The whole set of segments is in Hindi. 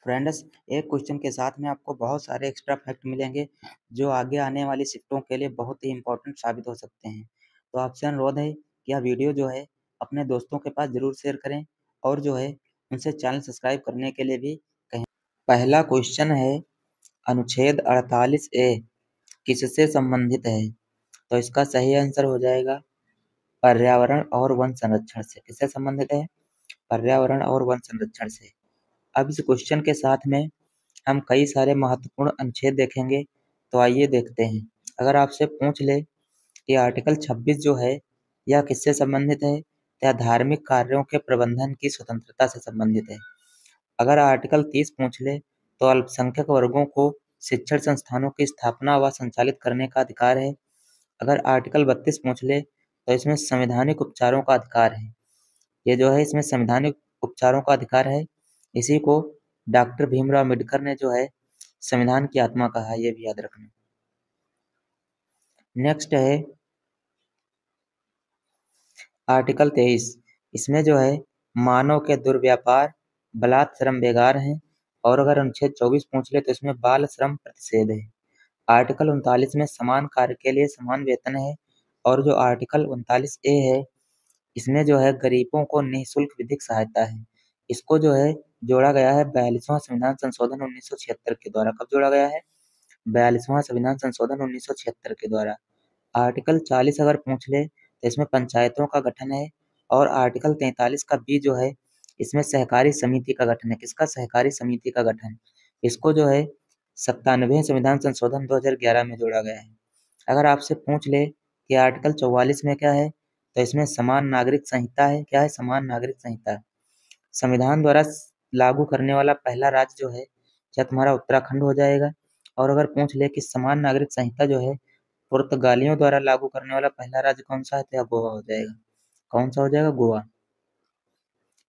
फ्रेंड्स, एक क्वेश्चन के साथ में आपको बहुत सारे एक्स्ट्रा फैक्ट मिलेंगे जो आगे आने वाली शिफ्टों के लिए बहुत ही इंपॉर्टेंट साबित हो सकते हैं। तो आपसे अनुरोध है कि यह वीडियो जो है अपने दोस्तों के पास ज़रूर शेयर करें और जो है उनसे चैनल सब्सक्राइब करने के लिए भी कहें। पहला क्वेश्चन है, अनुच्छेद 48 ए किससे संबंधित है? तो इसका सही आंसर हो जाएगा पर्यावरण और वन संरक्षण से। किससे संबंधित है? पर्यावरण और वन संरक्षण से। अब इस क्वेश्चन के साथ में हम कई सारे महत्वपूर्ण अनुच्छेद देखेंगे, तो आइए देखते हैं। अगर आपसे पूछ ले कि आर्टिकल 26 जो है यह किससे संबंधित है, तो यह धार्मिक कार्यों के प्रबंधन की स्वतंत्रता से संबंधित है। अगर आर्टिकल 30 पूछ ले तो अल्पसंख्यक वर्गों को शिक्षण संस्थानों की स्थापना व संचालित करने का अधिकार है। अगर आर्टिकल 32 पूछ ले तो इसमें संवैधानिक उपचारों का अधिकार है। ये जो है इसमें संवैधानिक उपचारों का अधिकार है। इसी को डॉक्टर भीमराव अम्बेडकर ने जो है संविधान की आत्मा कहा है, ये भी याद रखना। नेक्स्ट है आर्टिकल 23। इसमें जो है मानव के दुर्व्यापार, बलात् श्रम बेगार हैं। और अगर अनुच्छेद 24 पूछ ले तो इसमें बाल श्रम प्रतिषेध है। आर्टिकल 39 में समान कार्य के लिए समान वेतन है। और जो आर्टिकल 39 ए है इसमें जो है गरीबों को निःशुल्क विधिक सहायता है। इसको जो है जोड़ा गया है 42वां संविधान संशोधन 1976 के द्वारा। कब जोड़ा गया है? 42वां संविधान संशोधन 1976 के द्वारा। आर्टिकल 40 अगर पूछ ले तो इसमें पंचायतों का गठन है। और आर्टिकल 43 का बी जो है इसमें सहकारी समिति का गठन है। किसका? सहकारी समिति का गठन। इसको जो है 97वें संविधान संशोधन 2011 में जोड़ा गया है। अगर आपसे पूछ ले कि आर्टिकल 44 में क्या है, तो इसमें समान नागरिक संहिता है। क्या है? समान नागरिक संहिता। संविधान द्वारा लागू करने वाला पहला राज्य जो है क्या तुम्हारा उत्तराखंड हो जाएगा। और अगर पूछ ले कि समान नागरिक संहिता जो है पुर्तगालियों द्वारा लागू करने वाला पहला राज्य कौन सा है, तो यह गोवा हो जाएगा। कौन सा हो जाएगा? गोवा।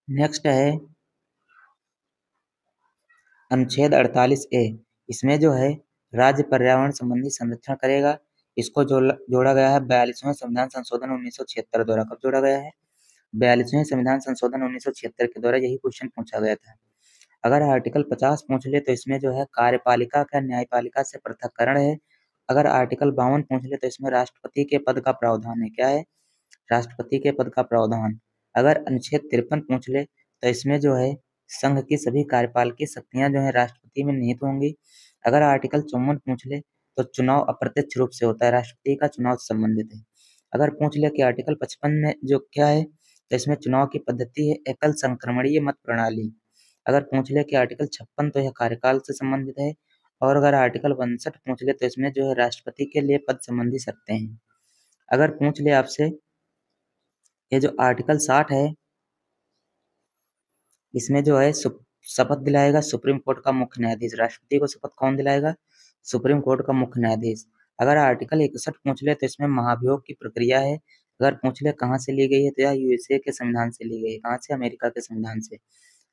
नेक्स्ट है अनुच्छेद 48 ए। इसमें जो है राज्य पर्यावरण संबंधी संरक्षण करेगा। इसको जोड़ा गया है 42वें संविधान संशोधन 1976 द्वारा। कब जोड़ा गया है? 42वें संविधान संशोधन 1976 के द्वारा यही क्वेश्चन पूछा गया था। अगर आर्टिकल 50 पूछ ले तो इसमें जो है कार्यपालिका का न्यायपालिका से पृथक्करण है। अगर आर्टिकल 52 पूछ ले तो इसमें राष्ट्रपति के पद का प्रावधान है। क्या है? राष्ट्रपति के पद का प्रावधान। अगर अनुच्छेद 53 पूछ ले तो इसमें जो है संघ की सभी कार्यपालकीय शक्तियां जो है राष्ट्रपति में निहित होंगी। अगर आर्टिकल 54 पूछ ले तो चुनाव अप्रत्यक्ष रूप से होता है, राष्ट्रपति का चुनाव से संबंधित है। अगर पूछ ले कि आर्टिकल 55 में जो क्या है, तो इसमें चुनाव की पद्धति है एकल संक्रमणीय मत प्रणाली। अगर पूछ ले कि आर्टिकल 56 तो यह कार्यकाल से संबंधित है। और अगर आर्टिकल 62 पूछ ले तो इसमें जो है राष्ट्रपति के लिए पद संबंधी शर्तें हैं। अगर पूछ ले आपसे ये जो आर्टिकल 60 है इसमें जो है शपथ दिलाएगा सुप्रीम कोर्ट का मुख्य न्यायाधीश। राष्ट्रपति को शपथ कौन दिलाएगा? सुप्रीम कोर्ट का मुख्य न्यायाधीश। अगर आर्टिकल 61 पूछ ले तो इसमें महाभियोग की प्रक्रिया है। अगर पूछ ले कहाँ से ली गई है, तो यह यूएसए के संविधान से ली गई है। कहाँ से? अमेरिका के संविधान से।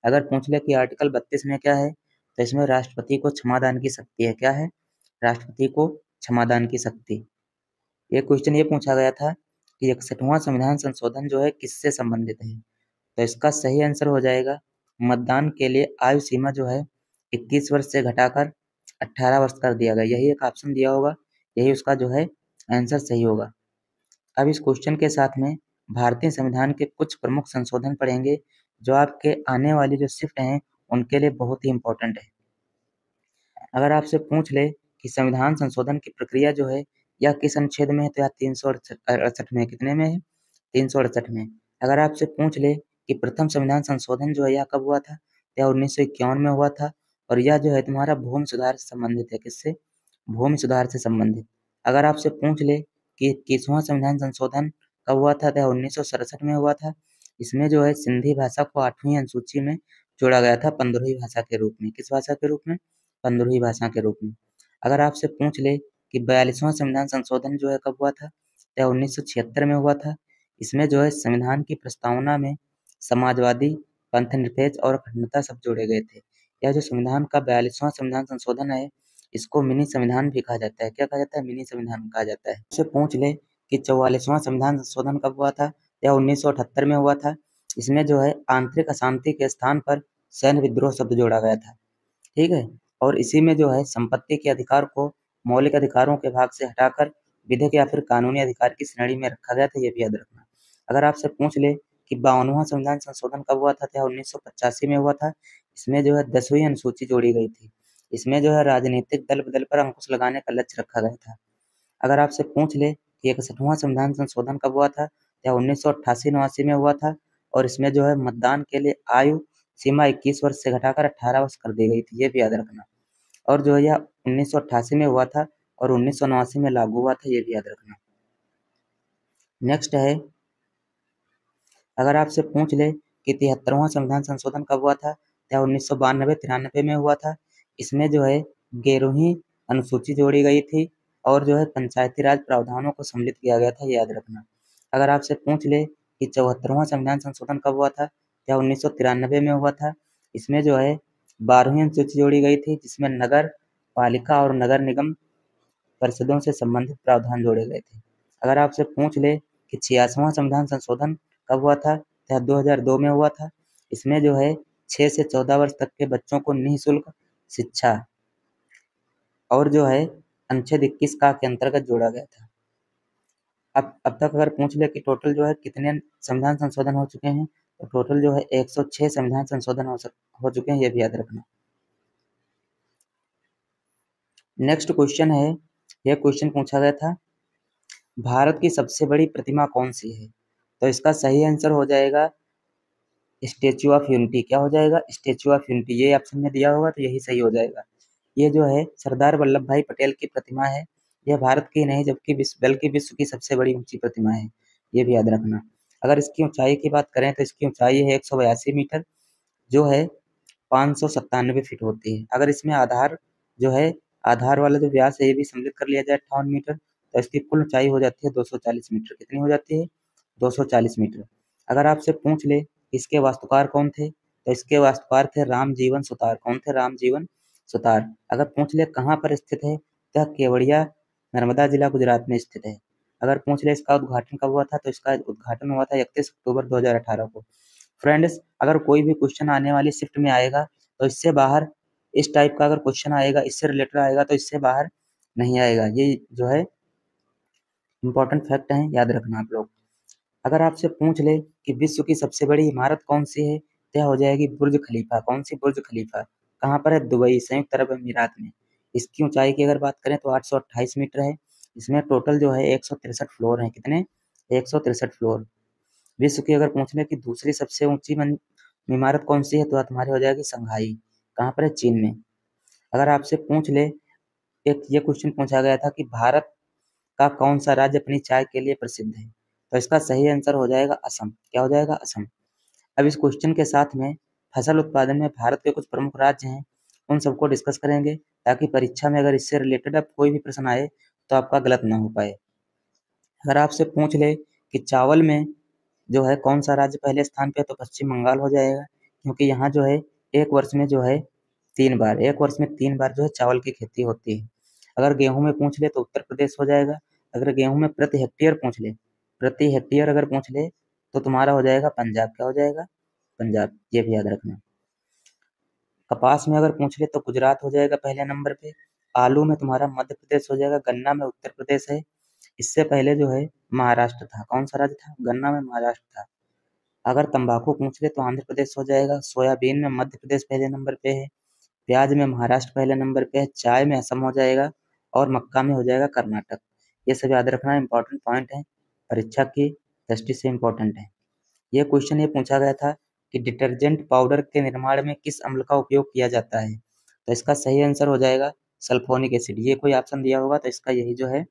अगर पूछ ले कि आर्टिकल 32 में क्या है, तो इसमें राष्ट्रपति को क्षमादान की शक्ति है। क्या है? राष्ट्रपति को क्षमादान की शक्ति। ये क्वेश्चन ये पूछा गया था कि 61वां संविधान संशोधन जो है किससे संबंधित है, तो इसका सही आंसर हो जाएगा मतदान के लिए आयु सीमा जो है 21 वर्ष से घटाकर 18 वर्ष कर दिया गया। यही एक ऑप्शन दिया होगा, यही उसका जो है आंसर सही होगा। अब इस क्वेश्चन के साथ में भारतीय संविधान के कुछ प्रमुख संशोधन पढ़ेंगे जो आपके आने वाली जो शिफ्ट हैं उनके लिए बहुत ही इम्पोर्टेंट है। अगर आपसे पूछ ले कि संविधान संशोधन की प्रक्रिया जो है यह किस अनुच्छेद में है, तो यह 368 में। कितने में है? 368 में। अगर आपसे पूछ ले कि प्रथम संविधान संशोधन जो है यह कब हुआ था, तो यह 1951 में हुआ था। और यह जो है तुम्हारा भूमि सुधार से संबंधित है। किससे? भूमि सुधार से संबंधित। अगर आपसे पूछ ले कि 21वां संविधान संशोधन कब हुआ था, तो यह 1967 में हुआ था। इसमें जो है सिंधी भाषा को 8वीं अनुसूची में जोड़ा गया था 15वीं भाषा के रूप में। किस भाषा के रूप में? 15वीं भाषा के रूप में। अगर आपसे पूछ ले कि 42वां संविधान संशोधन जो है कब हुआ था, तो 1976 में हुआ था। इसमें जो है संविधान की प्रस्तावना में समाजवादी, पंथनिरपेक्ष और अखंडता सब जोड़े गए थे। यह जो संविधान का 42वां संविधान संशोधन है इसको मिनी संविधान भी कहा जाता है। क्या कहा जाता है? मिनी संविधान कहा जाता है। इससे पूछ ले कि 44वां संविधान संशोधन कब हुआ था, यह 1978 में हुआ था। इसमें जो है आंतरिक अशांति के स्थान पर सैन्य विद्रोह शब्द जोड़ा गया था। ठीक है। और इसी में जो है संपत्ति के अधिकार को मौलिक अधिकारों के भाग से हटाकर विधिक या फिर कानूनी अधिकार की श्रेणी में रखा गया था, ये भी याद रखना। अगर आपसे पूछ ले कि 52वां संविधान संशोधन कब हुआ था, तो 1985 में हुआ था। इसमें जो है 10वीं अनुसूची जोड़ी गई थी। इसमें जो है राजनीतिक दल बदल पर अंकुश लगाने का लक्ष्य रखा गया था। अगर आपसे पूछ ले कि 61वां संविधान संशोधन कब हुआ था, तो 1988-89 में हुआ था। और इसमें जो है मतदान के लिए आयु सीमा 21 वर्ष से घटाकर 18 वर्ष कर दी गई थी, ये भी याद रखना। और जो है यह 1988 में हुआ था और 1989 में लागू हुआ था, ये भी याद रखना। नेक्स्ट है, अगर आपसे पूछ ले कि 73वां संविधान संशोधन कब हुआ था, तो 1992-93 में हुआ था। इसमें जो है 11वीं अनुसूची जोड़ी गई थी और जो है पंचायती राज प्रावधानों को सम्मिलित किया गया था, ये याद रखना। अगर आपसे पूछ ले कि 74वां संविधान संशोधन कब हुआ था, तो 1993 में हुआ था। इसमें जो है 12वीं अनुसूची जोड़ी गई थी, जिसमें नगर पालिका और नगर निगम परिषदों से संबंधित प्रावधान जोड़े गए थे। अगर आपसे पूछ ले कि 86वां संविधान संशोधन कब हुआ था, तो 2002 में हुआ था। इसमें जो है 6 से 14 वर्ष तक के बच्चों को निःशुल्क शिक्षा और जो है अनुच्छेद 21 का के अंतर्गत जोड़ा गया था। अब तक अगर पूछ ले कि टोटल जो है कितने संविधान संशोधन हो चुके हैं, तो टोटल जो है 106 संविधान संशोधन हो चुके हैं, ये भी याद रखना। नेक्स्ट क्वेश्चन है, यह क्वेश्चन पूछा गया था, भारत की सबसे बड़ी प्रतिमा कौन सी है? तो इसका सही आंसर हो जाएगा स्टेच्यू ऑफ यूनिटी। क्या हो जाएगा? Statue of unity. ये ऑप्शन में दिया होगा तो यही सही हो जाएगा। ये जो है सरदार वल्लभ भाई पटेल की प्रतिमा है। यह भारत की नहीं जबकि बल्कि विश्व की सबसे बड़ी ऊंची प्रतिमा है, ये भी याद रखना। अगर इसकी ऊंचाई की बात करें तो इसकी ऊंचाई है 182 मीटर, जो है 597 फीट होती है। अगर इसमें आधार जो है आधार वाला जो व्यास है ये भी सम्मिलित कर लिया जाए 58 मीटर, तो इसकी कुल ऊंचाई हो जाती है 240 मीटर। कितनी हो जाती है? 240 मीटर। अगर आपसे पूछ ले इसके वास्तुकार कौन थे, तो इसके वास्तुकार थे रामजीवन सुतार। कौन थे? रामजीवन सुतार। अगर पूछ ले कहाँ पर स्थित है, तो यह केवड़िया नर्मदा जिला गुजरात में स्थित है। अगर पूछ ले इसका उद्घाटन कब हुआ था, तो इसका उद्घाटन हुआ था 31 अक्टूबर 2018 को। फ्रेंड्स, अगर कोई भी क्वेश्चन आने वाली शिफ्ट में आएगा तो इससे बाहर, इस टाइप का अगर क्वेश्चन आएगा इससे रिलेटेड आएगा तो इससे बाहर नहीं आएगा। ये जो है इंपॉर्टेंट फैक्ट है, याद रखना आप लोग। अगर आपसे पूछ ले कि विश्व की सबसे बड़ी इमारत कौन सी है, तो यह हो जाएगी बुर्ज खलीफा। कौन सी? बुर्ज खलीफा। कहाँ पर है? दुबई, संयुक्त अरब अमीरात में। इसकी ऊंचाई की अगर बात करें तो 828 मीटर है। इसमें टोटल जो है 163 फ्लोर हैं। कितने? 163 फ्लोर। विश्व की अगर पूछ ले कि दूसरी सबसे ऊंची इमारत कौन सी है, तो तुम्हारी हो जाएगी संघाई। कहाँ पर है? चीन में। अगर आपसे पूछ ले, एक ये क्वेश्चन पूछा गया था कि भारत का कौन सा राज्य अपनी चाय के लिए प्रसिद्ध है, तो इसका सही आंसर हो जाएगा असम। क्या हो जाएगा? असम। अब इस क्वेश्चन के साथ में फसल उत्पादन में भारत के कुछ प्रमुख राज्य हैं, उन सबको डिस्कस करेंगे ताकि परीक्षा में अगर इससे रिलेटेड अब कोई भी प्रश्न आए तो आपका गलत ना हो पाए। अगर आपसे पूछ ले कि चावल में जो है कौन सा राज्य पहले स्थान पे है, तो पश्चिम बंगाल हो जाएगा, क्योंकि यहाँ जो है एक वर्ष में जो है 3 बार, एक वर्ष में 3 बार जो है चावल की खेती होती है। अगर गेहूं में पूछ ले तो उत्तर प्रदेश हो जाएगा। अगर गेहूं में प्रति हेक्टेयर पूछ ले, प्रति हेक्टेयर अगर पूछ ले तो तुम्हारा हो जाएगा पंजाब। क्या हो जाएगा? पंजाब। ये भी याद रखना। कपास में अगर पूछ ले तो गुजरात हो जाएगा पहले नंबर पे। आलू में तुम्हारा मध्य प्रदेश हो जाएगा। गन्ना में उत्तर प्रदेश है। इससे पहले जो है महाराष्ट्र था। कौन सा राज्य था? गन्ना में महाराष्ट्र था। अगर तंबाकू पूछ ले तो आंध्र प्रदेश हो जाएगा। सोयाबीन में मध्य प्रदेश पहले नंबर पे है। प्याज में महाराष्ट्र पहले नंबर पे है। चाय में असम हो जाएगा और मक्का में हो जाएगा कर्नाटक। ये सब याद रखना, इंपॉर्टेंट पॉइंट है, परीक्षा की दृष्टि से इंपॉर्टेंट है। ये क्वेश्चन ये पूछा गया था कि डिटर्जेंट पाउडर के निर्माण में किस अम्ल का उपयोग किया जाता है, तो इसका सही आंसर हो जाएगा सल्फोनिक एसिड। ये कोई ऑप्शन दिया होगा तो इसका यही जो है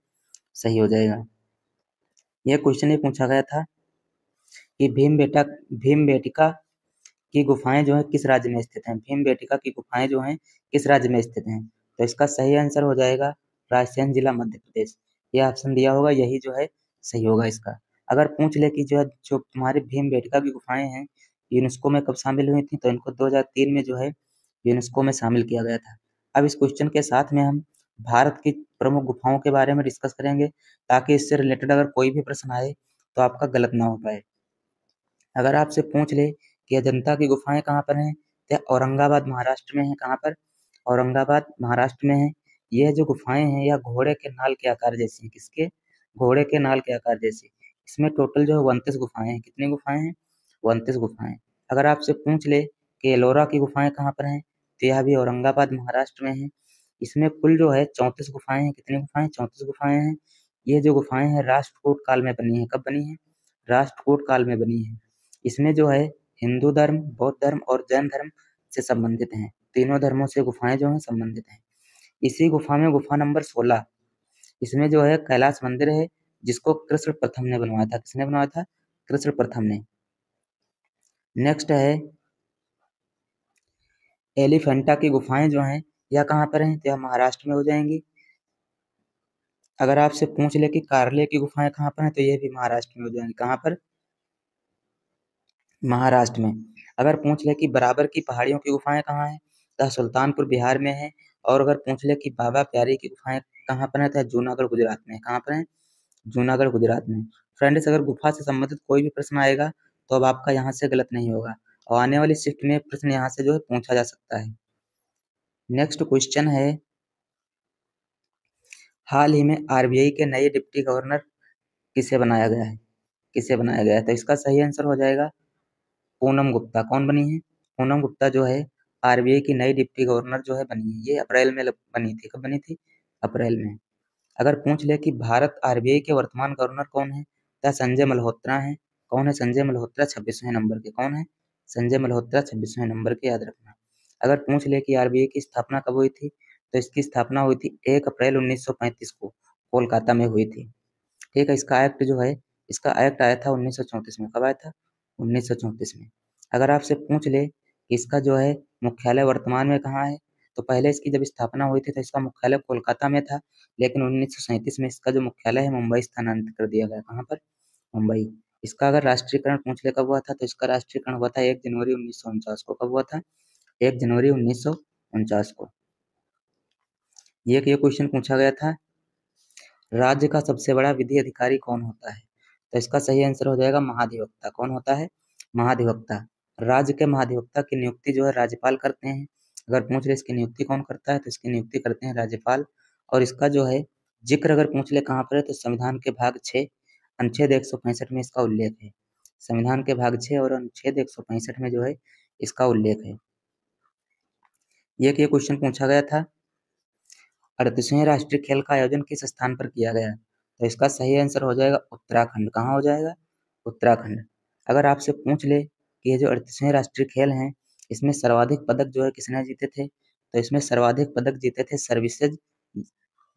सही हो जाएगा। यह क्वेश्चन ये पूछा गया था कि भीमबेटका की गुफाएं जो है किस राज्य में स्थित हैं। भीमबेटका की गुफाएं जो हैं किस राज्य में स्थित हैं, तो इसका सही आंसर हो जाएगा रायसेन जिला, मध्य प्रदेश। ये ऑप्शन दिया होगा, यही जो है सही होगा इसका। अगर पूछ ले कि जो है जो तुम्हारी भीमबेटका की गुफाएं हैं यूनेस्को में कब शामिल हुई थी, तो इनको 2003 में जो है यूनेस्को में शामिल किया गया था। अब इस क्वेश्चन के साथ में हम भारत की प्रमुख गुफाओं के बारे में डिस्कस करेंगे ताकि इससे रिलेटेड अगर कोई भी प्रश्न आए तो आपका गलत ना हो पाए। अगर आपसे पूछ ले कि अजंता की गुफाएं कहाँ पर हैं, तो औरंगाबाद महाराष्ट्र में है। कहाँ पर? औरंगाबाद महाराष्ट्र में है। यह जो गुफाएं हैं यह घोड़े के नाल के आकार जैसी हैं। किसके? घोड़े के नाल के आकार जैसी। इसमें टोटल जो है 29 गुफाएं हैं। कितनी गुफाएं हैं? 29 गुफाएं। अगर आपसे पूछ ले कि एलोरा की गुफाएं कहाँ पर हैं, तो यह भी औरंगाबाद महाराष्ट्र में है। इसमें कुल जो है 34 गुफाएं हैं। कितनी गुफाएं? 34 गुफाएं हैं। ये जो गुफाएं हैं राष्ट्रकूट काल में बनी है। कब बनी है? राष्ट्रकूट काल में बनी है। इसमें जो है हिंदू धर्म, बौद्ध धर्म और जैन धर्म से संबंधित हैं। तीनों धर्मों से गुफाएं जो हैं संबंधित हैं। इसी गुफा में गुफा नंबर 16, इसमें जो है कैलाश मंदिर है, जिसको कृष्ण प्रथम ने बनवाया था। किसने बनवाया था? कृष्ण प्रथम ने। नेक्स्ट है एलिफेंटा की गुफाएं जो हैं यह कहाँ पर हैं, तो यह महाराष्ट्र में हो जाएंगी। अगर आपसे पूछ ले कि कार्ले की गुफाएं कहाँ पर हैं, तो यह भी महाराष्ट्र में हो जाएंगी। कहाँ पर? महाराष्ट्र में। अगर पूछ ले कि बराबर की पहाड़ियों की गुफाएं कहाँ हैं, तो सुल्तानपुर बिहार में है। और अगर पूछ ले कि बाबा प्यारी की गुफाएं कहाँ पर हैं, तो जूनागढ़ गुजरात में। कहाँ पर है? जूनागढ़ गुजरात में। फ्रेंड्स, अगर गुफा से संबंधित कोई भी प्रश्न आएगा तो अब आपका यहाँ से गलत नहीं होगा, और आने वाली शिफ्ट में प्रश्न यहाँ से जो है पूछा जा सकता है। नेक्स्ट क्वेश्चन है, हाल ही में आरबीआई के नए डिप्टी गवर्नर किसे बनाया गया है? किसे बनाया गया है? तो इसका सही आंसर हो जाएगा पूनम गुप्ता। कौन बनी है? पूनम गुप्ता जो है आरबीआई की नई डिप्टी गवर्नर जो है बनी है। ये अप्रैल में बनी थी। कब बनी थी? अप्रैल में। अगर पूछ ले कि भारत आरबीआई के वर्तमान गवर्नर कौन है, तो संजय मल्होत्रा है। कौन है? संजय मल्होत्रा 26वें नंबर के। कौन है? संजय मल्होत्रा 26वें नंबर के, याद रखना। अगर पूछ ले कि आरबीआई की स्थापना कब हुई थी, तो इसकी स्थापना हुई थी 1 अप्रैल 1935 को, कोलकाता में हुई थी। ठीक है। इसका एक्ट जो है, इसका एक्ट आया था 1934 में। कब आया था? 1934 में। अगर आपसे पूछ ले कि इसका जो है मुख्यालय वर्तमान में कहाँ है, तो पहले इसकी जब स्थापना हुई थी तो इसका मुख्यालय कोलकाता में था, लेकिन 1937 में इसका जो मुख्यालय है मुंबई स्थानांतरित कर दिया गया। कहाँ पर? मुंबई। इसका अगर राष्ट्रीयकरण पूछ ले कब हुआ था, तो इसका राष्ट्रीयकरण हुआ था 1 जनवरी 1949 को। कब हुआ था? 1 जनवरी 1949 को। ये क्वेश्चन पूछा गया था, राज्य का सबसे बड़ा विधि अधिकारी कौन होता है? तो इसका सही आंसर हो जाएगा महाधिवक्ता। कौन होता है? महाधिवक्ता। राज्य के महाधिवक्ता की नियुक्ति जो है राज्यपाल करते हैं। अगर पूछ ले इसकी नियुक्ति कौन करता है, तो इसकी नियुक्ति करते हैं राज्यपाल। और इसका जो है जिक्र अगर पूछ ले कहाँ पर है, तो संविधान के भाग 6 अनुच्छेद 165 में इसका उल्लेख है। संविधान के भाग 6 और अनुच्छेद 165 में जो है इसका उल्लेख है। ये क्वेश्चन पूछा गया था, 38वें राष्ट्रीय खेल का आयोजन किस स्थान पर किया गया? तो इसका सही आंसर हो जाएगा उत्तराखंड। कहाँ हो जाएगा? उत्तराखंड। अगर आपसे पूछ ले कि ये जो 38वें राष्ट्रीय खेल हैं, इसमें सर्वाधिक पदक जो है किसने जीते थे, तो इसमें सर्वाधिक पदक जीते थे सर्विसेज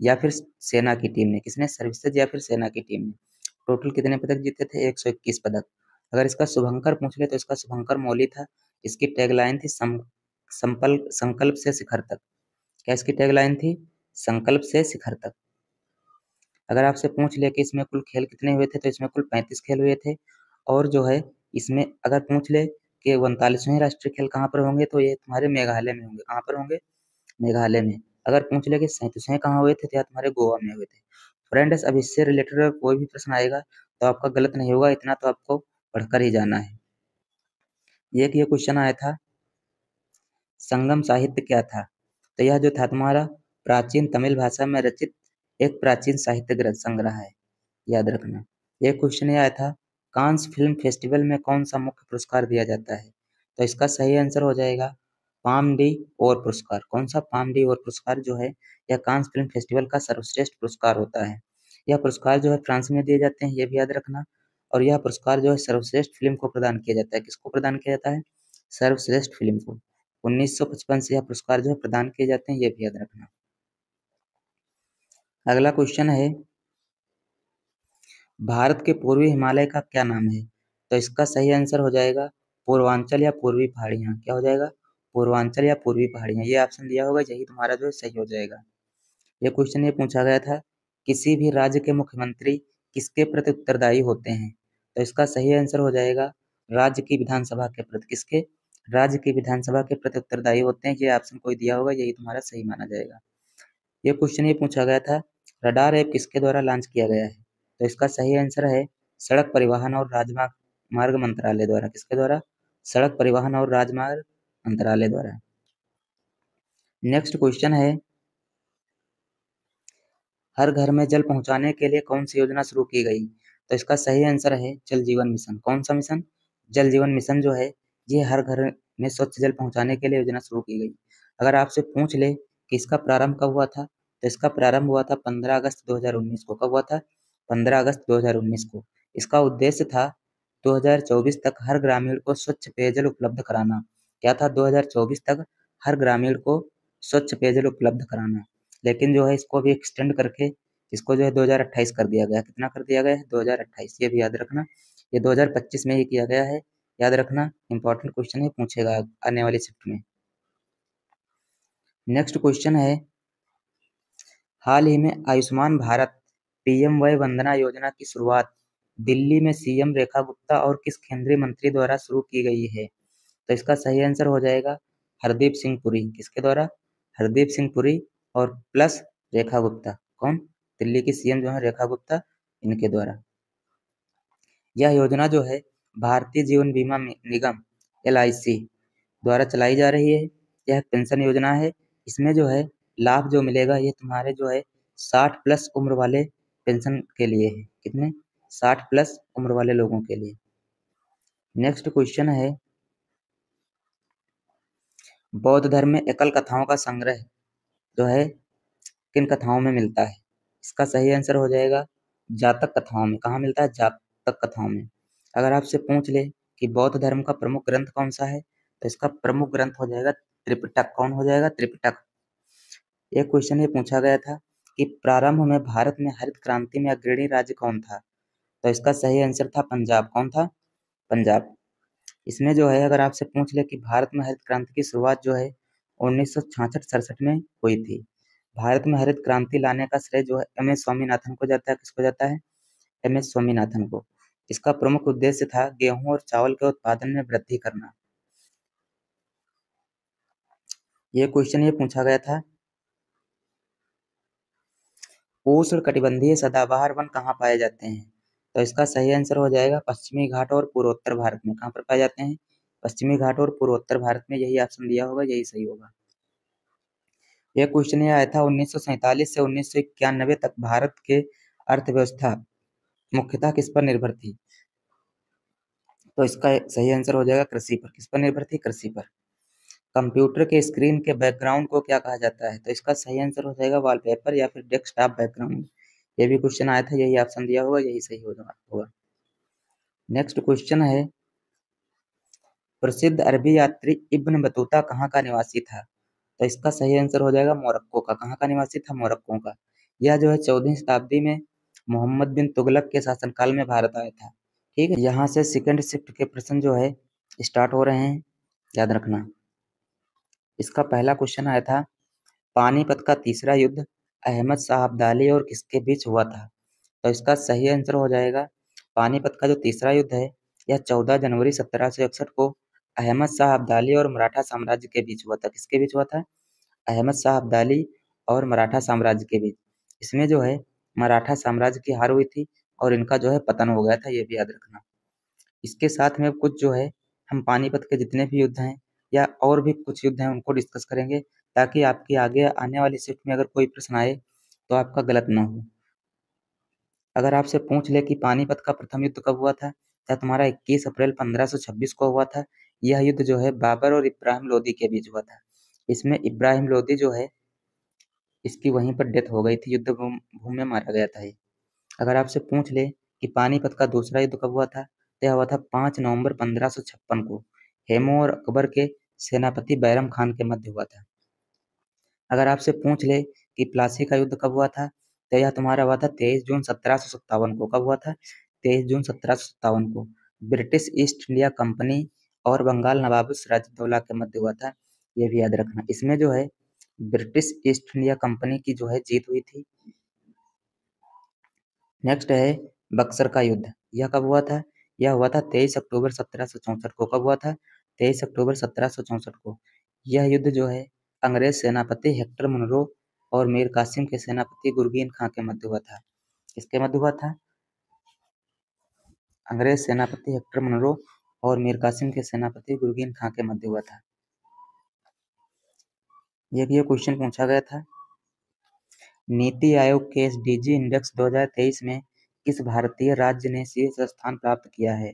या फिर सेना की टीम ने। किसने? सर्विसेज या फिर सेना की टीम ने। टोटल कितने पदक जीते थे? 121 पदक। अगर इसका शुभंकर पूछ ले, तो इसका शुभंकर मौली था। इसकी टैगलाइन थी संकल्प से शिखर तक। क्या इसकी टैगलाइन थी? संकल्प से शिखर तक। अगर आपसे पूछ ले कि इसमें कुल खेल कितने हुए थे, तो इसमें कुल 35 खेल हुए थे। और जो है इसमें अगर पूछ ले कि 39वें राष्ट्रीय खेल कहाँ पर होंगे, तो ये तुम्हारे मेघालय में होंगे। कहाँ पर होंगे? मेघालय में। अगर पूछ ले कि 37वें कहाँ हुए थे, तो यार तुम्हारे गोवा में हुए थे। फ्रेंड्स, अब इससे रिलेटेड अगर कोई भी प्रश्न आएगा तो आपका गलत नहीं होगा, इतना तो आपको पढ़कर ही जाना है। ये क्वेश्चन आया था, संगम साहित्य क्या था? तो यह जो था तुम्हारा प्राचीन तमिल भाषा में रचित एक प्राचीन साहित्य ग्रंथ संग्रह है, याद रखना। एक क्वेश्चन ये आया था, कांस फिल्म फेस्टिवल में कौन सा मुख्य पुरस्कार दिया जाता है? तो इसका सही आंसर हो जाएगा पाम डी और पुरस्कार। कौन सा? पाम डी और पुरस्कार जो है यह कांस फिल्म फेस्टिवल का सर्वश्रेष्ठ पुरस्कार होता है। यह पुरस्कार जो है फ्रांस में दिए जाते हैं, ये भी याद रखना। और यह पुरस्कार जो है सर्वश्रेष्ठ फिल्म को प्रदान किया जाता है। किसको प्रदान किया जाता है? सर्वश्रेष्ठ फिल्म को। 1955 से यह पुरस्कार जो है प्रदान किए जाते हैं, ये भी याद रखना। अगला क्वेश्चन है, भारत के पूर्वी हिमालय का क्या नाम है? तो इसका सही आंसर हो जाएगा पूर्वांचल या पूर्वी पहाड़ियाँ। क्या हो जाएगा? पूर्वांचल या पूर्वी पहाड़ियाँ। ये ऑप्शन दिया होगा, यही तुम्हारा जो है सही हो जाएगा। ये क्वेश्चन ये पूछा गया था, किसी भी राज्य के मुख्यमंत्री किसके प्रति उत्तरदायी होते हैं? तो इसका सही आंसर हो जाएगा राज्य की विधानसभा के प्रति। किसके? राज्य की विधानसभा के प्रति उत्तरदायी होते हैं। ये ऑप्शन कोई दिया होगा, यही तुम्हारा सही माना जाएगा। ये क्वेश्चन ये पूछा गया था, रडार ऐप किसके द्वारा लॉन्च किया गया है? तो इसका सही आंसर है सड़क परिवहन और राजमार्ग मंत्रालय द्वारा। किसके द्वारा? सड़क परिवहन और राजमार्ग मंत्रालय द्वारा। नेक्स्ट क्वेश्चन है, हर घर में जल पहुंचाने के लिए कौन सी योजना शुरू की गई? तो इसका सही आंसर है जल जीवन मिशन। कौन सा मिशन? जल जीवन मिशन जो है ये हर घर में स्वच्छ जल पहुंचाने के लिए योजना शुरू की गई। अगर आपसे पूछ ले कि इसका प्रारंभ कब हुआ था, तो इसका प्रारंभ हुआ था 15 अगस्त 2019 को। कब हुआ था? 15 अगस्त 2019 को। इसका उद्देश्य था 2024 तक हर ग्रामीण को स्वच्छ पेयजल उपलब्ध कराना। क्या था? 2024 तक हर ग्रामीण को स्वच्छ पेयजल उपलब्ध कराना। लेकिन जो है इसको अभी एक्सटेंड करके इसको जो है 2028 कर दिया गया। कितना कर दिया गया है? 2028। ये भी याद रखना, ये 2025 में ही किया गया है। याद रखना, इंपॉर्टेंट क्वेश्चन है, पूछेगा आने वाली शिफ्ट में। नेक्स्ट क्वेश्चन है, हाल ही में आयुष्मान भारत पीएम वय वंदना योजना की शुरुआत दिल्ली में सीएम रेखा गुप्ता और किस केंद्रीय मंत्री द्वारा शुरू की गई है? तो इसका सही आंसर हो जाएगा हरदीप सिंह पुरी। किसके द्वारा? हरदीप सिंह पुरी और प्लस रेखा गुप्ता। कौन? दिल्ली की सीएम जो है रेखा गुप्ता, इनके द्वारा। यह योजना जो है भारतीय जीवन बीमा निगम LIC द्वारा चलाई जा रही है। यह पेंशन योजना है। इसमें जो है लाभ जो मिलेगा ये तुम्हारे जो है 60 प्लस उम्र वाले पेंशन के लिए है। कितने? 60 प्लस उम्र वाले लोगों के लिए। नेक्स्ट क्वेश्चन है, बौद्ध धर्म में एकल कथाओं का संग्रह जो है किन कथाओं में मिलता है? इसका सही आंसर हो जाएगा जातक कथाओं में। कहाँ मिलता है? जातक कथाओं में। अगर आपसे पूछ ले कि बौद्ध धर्म का प्रमुख ग्रंथ कौन सा है, तो इसका प्रमुख ग्रंथ हो जाएगा त्रिपिटक। कौन हो जाएगा? त्रिपिटक। एक क्वेश्चन ये पूछा गया था कि प्रारंभ में भारत में हरित क्रांति में अग्रणी राज्य कौन था? तो इसका सही आंसर था पंजाब। कौन था? पंजाब। इसमें जो है अगर आपसे पूछ ले कि भारत में हरित क्रांति की शुरुआत जो है 1966-67 में हुई थी। भारत में हरित क्रांति लाने का श्रेय जो है MS स्वामीनाथन को जाता है। किसको जाता है? MS स्वामीनाथन को। इसका प्रमुख उद्देश्य था गेहूं और चावल के उत्पादन में वृद्धि करना। ये क्वेश्चन ये पूछा गया था, उष्ण कटिबंधीय सदाबहार वन कहाँ पाए जाते हैं? तो इसका सही आंसर हो जाएगा पश्चिमी घाट और पूर्वोत्तर भारत में। कहाँ पर पाए जाते हैं? पश्चिमी घाट और पूर्वोत्तर भारत में। यही ऑप्शन दिया होगा, यही सही होगा। यह क्वेश्चन ये आया था 1947 से 1991 तक भारत के अर्थव्यवस्था मुख्यतः किस पर निर्भर थी? तो इसका सही आंसर हो जाएगा कृषि पर। किस पर निर्भर थी? कृषि पर। कंप्यूटर के स्क्रीन के बैकग्राउंड को क्या कहा जाता है? तो इसका सही आंसर हो जाएगा वॉलपेपर या फिर डेस्कटॉप बैकग्राउंड। ये भी क्वेश्चन आया था, यही ऑप्शन दिया होगा, यही सही होगा। नेक्स्ट क्वेश्चन है, प्रसिद्ध अरबी यात्री इब्न बतूता कहाँ का निवासी था? तो इसका सही आंसर हो जाएगा मोरक्को का। कहाँ का निवासी था? मोरक्को का। यह जो है 14वीं शताब्दी में मोहम्मद बिन तुगलक के शासनकाल में भारत आया था। ठीक है, यहाँ से सेकंड शिफ्ट के प्रश्न जो है स्टार्ट हो रहे हैं, याद रखना। इसका पहला क्वेश्चन आया था, पानीपत का तीसरा युद्ध अहमद शाह अब्दाली और किसके बीच हुआ था? तो इसका सही आंसर हो जाएगा पानीपत का जो तीसरा युद्ध है यह 14 जनवरी 1761 को अहमद शाह अब्दाली और मराठा साम्राज्य के बीच हुआ था। किसके बीच हुआ था? अहमद शाह अब्दाली और मराठा साम्राज्य के बीच। इसमें जो है मराठा साम्राज्य की हार हुई थी और इनका जो है पतन हो गया था, ये भी याद रखना। इसके साथ में कुछ जो है हम पानीपत के जितने भी युद्ध हैं या और भी कुछ युद्ध हैं उनको डिस्कस करेंगे, ताकि आपकी आगे आने वाली शिफ्ट में अगर कोई प्रश्न आए तो आपका गलत ना हो। अगर आपसे पूछ ले कि पानीपत का प्रथम युद्ध कब हुआ था, या तुम्हारा 21 अप्रैल 1526 को हुआ था। यह युद्ध जो है बाबर और इब्राहिम लोदी के बीच हुआ था। इसमें इब्राहिम लोदी जो है इसकी वहीं पर डेथ हो गई थी, युद्ध भूमि में मारा गया था ये। अगर आपसे पूछ ले कि पानीपत का दूसरा युद्ध कब हुआ था, तो यह हुआ था 5 नवंबर 1556 को हेमू और अकबर के सेनापति बैरम खान के मध्य हुआ था। अगर आपसे पूछ ले कि प्लासी का युद्ध कब हुआ था, तो यह तुम्हारा हुआ था 23 जून 1757 को। कब हुआ था? 23 जून 1757 को ब्रिटिश ईस्ट इंडिया कंपनी और बंगाल नवाब सिराजुद्दौला के मध्य हुआ था। ये भी याद रखना। इसमें जो है ब्रिटिश ईस्ट इंडिया कंपनी की जो है जीत हुई थी। नेक्स्ट है बक्सर का युद्ध। यह कब हुआ था? यह हुआ था 23 अक्टूबर 1764 को। कब हुआ था? 23 अक्टूबर 1764 को। यह युद्ध जो है अंग्रेज सेनापति हेक्टर मुनरो और मीर कासिम के सेनापति गुरगीन खां के मध्य हुआ था। किसके मध्य हुआ था? अंग्रेज सेनापति हेक्टर मुनरो और मीर कासिम के सेनापति गुरगीन खां के मध्य हुआ था। ये क्वेश्चन पूछा गया था, नीति आयोग के एसडीजी इंडेक्स 2023 में किस भारतीय राज्य ने शीर्ष स्थान प्राप्त किया है?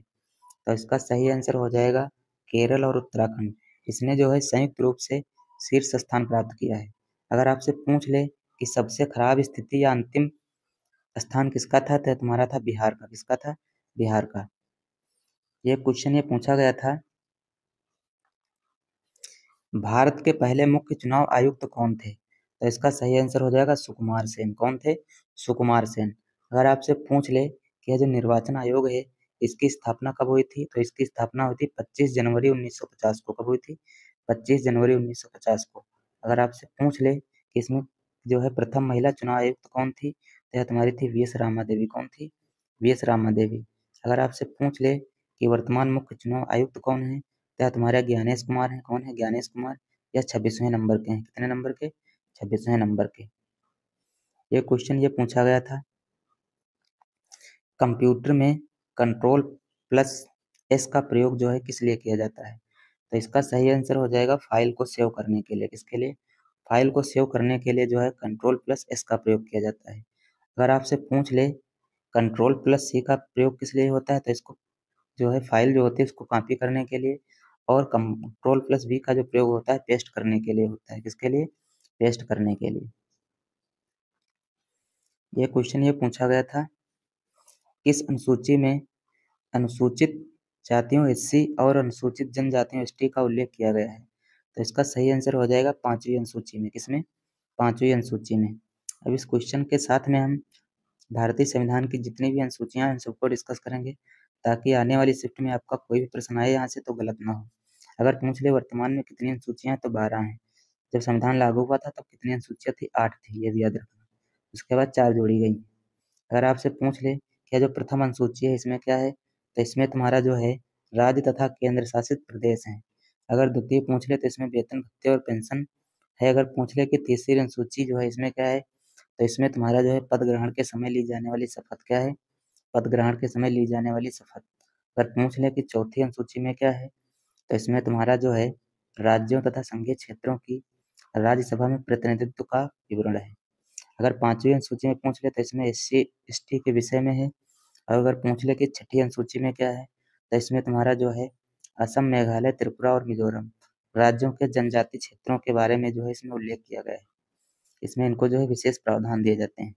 तो इसका सही आंसर हो जाएगा केरल और उत्तराखंड। इसने जो है संयुक्त रूप से शीर्ष स्थान प्राप्त किया है। अगर आपसे पूछ ले कि सबसे खराब स्थिति या अंतिम स्थान किसका था, तो तुम्हारा था बिहार का। किसका था? बिहार का। ये क्वेश्चन ये पूछा गया था, भारत के पहले मुख्य चुनाव आयुक्त कौन थे? तो इसका सही आंसर हो जाएगा सुकुमार सेन। कौन थे? सुकुमार सेन। अगर आपसे पूछ ले कि यह जो निर्वाचन आयोग है इसकी स्थापना कब हुई थी, तो इसकी स्थापना हुई थी 25 जनवरी 1950 को। कब हुई थी? 25 जनवरी 1950 को। अगर आपसे पूछ ले कि इसमें जो है प्रथम महिला चुनाव आयुक्त कौन थी, तो यह तुम्हारी थी वी एस रामा देवी। कौन थी? वी एस रामा देवी। अगर आपसे पूछ ले कि वर्तमान मुख्य चुनाव आयुक्त कौन है, तो यह तुम्हारे ज्ञानेश कुमार है। कौन है? ज्ञानेश कुमार। यह 26वें नंबर के हैं। कितने नंबर के? 26वें नंबर के। ये क्वेश्चन ये पूछा गया था, कंप्यूटर में कंट्रोल प्लस एस का प्रयोग जो है किस लिए किया जाता है? तो इसका सही आंसर हो जाएगा फाइल को सेव करने के लिए। किसके लिए? फाइल को सेव करने के लिए जो है कंट्रोल प्लस एस का प्रयोग किया जाता है। अगर आपसे पूछ ले कंट्रोल प्लस सी का प्रयोग किस लिए होता है, तो इसको जो है फाइल जो होती है उसको कॉपी करने के लिए, और कंट्रोल प्लस वी का जो प्रयोग होता है पेस्ट करने के लिए होता है। किसके लिए? पेस्ट करने के लिए। ये क्वेश्चन ये पूछा गया था, किस अनुसूची में अनुसूचित जातियों एससी और अनुसूचित जनजातियों एसटी का उल्लेख किया गया है? तो इसका सही आंसर हो जाएगा 5वीं अनुसूची में। किसमें? 5वीं अनुसूची में। अब इस क्वेश्चन के साथ में हम भारतीय संविधान की जितनी भी अनुसूचियां हैं उन सबको डिस्कस करेंगे, ताकि आने वाली शिफ्ट में आपका कोई भी प्रश्न आए यहाँ से तो गलत ना हो। अगर पूछ ले वर्तमान में कितनी अनुसूचियां हैं, तो 12 हैं। जब संविधान लागू हुआ था तब कितनी अनुसूचियां थी? 8 थी। ये भी याद रखना। उसके बाद 4 जोड़ी गई। अगर आपसे पूछ ले कि जो प्रथम अनुसूची है इसमें क्या है, तो इसमें तुम्हारा जो है राज्य तथा केंद्र शासित प्रदेश है। अगर द्वितीय पूछ ले तो इसमें वेतन भत्ते और पेंशन है। अगर पूछ ले कि तीसरी अनुसूची जो है इसमें क्या है, तो इसमें तुम्हारा जो है पद ग्रहण के समय ली जाने वाली शपथ क्या है? पद ग्रहण के समय ली जाने वाली शपथ। अगर पूछ ले कि चौथी अनुसूची में क्या है, तो इसमें तुम्हारा जो है राज्यों तथा संघीय क्षेत्रों की राज्यसभा में प्रतिनिधित्व का विवरण है। अगर 5वीं अनुसूची में पूछ ले तो इसमें एससी एसटी के विषय में है। और अगर पूछ ले कि छठी अनुसूची में क्या है, तो इसमें तुम्हारा जो है असम, मेघालय, त्रिपुरा और मिजोरम राज्यों के जनजाति क्षेत्रों के बारे में जो है इसमें उल्लेख किया गया है। इसमें इनको जो है विशेष प्रावधान दिए जाते हैं।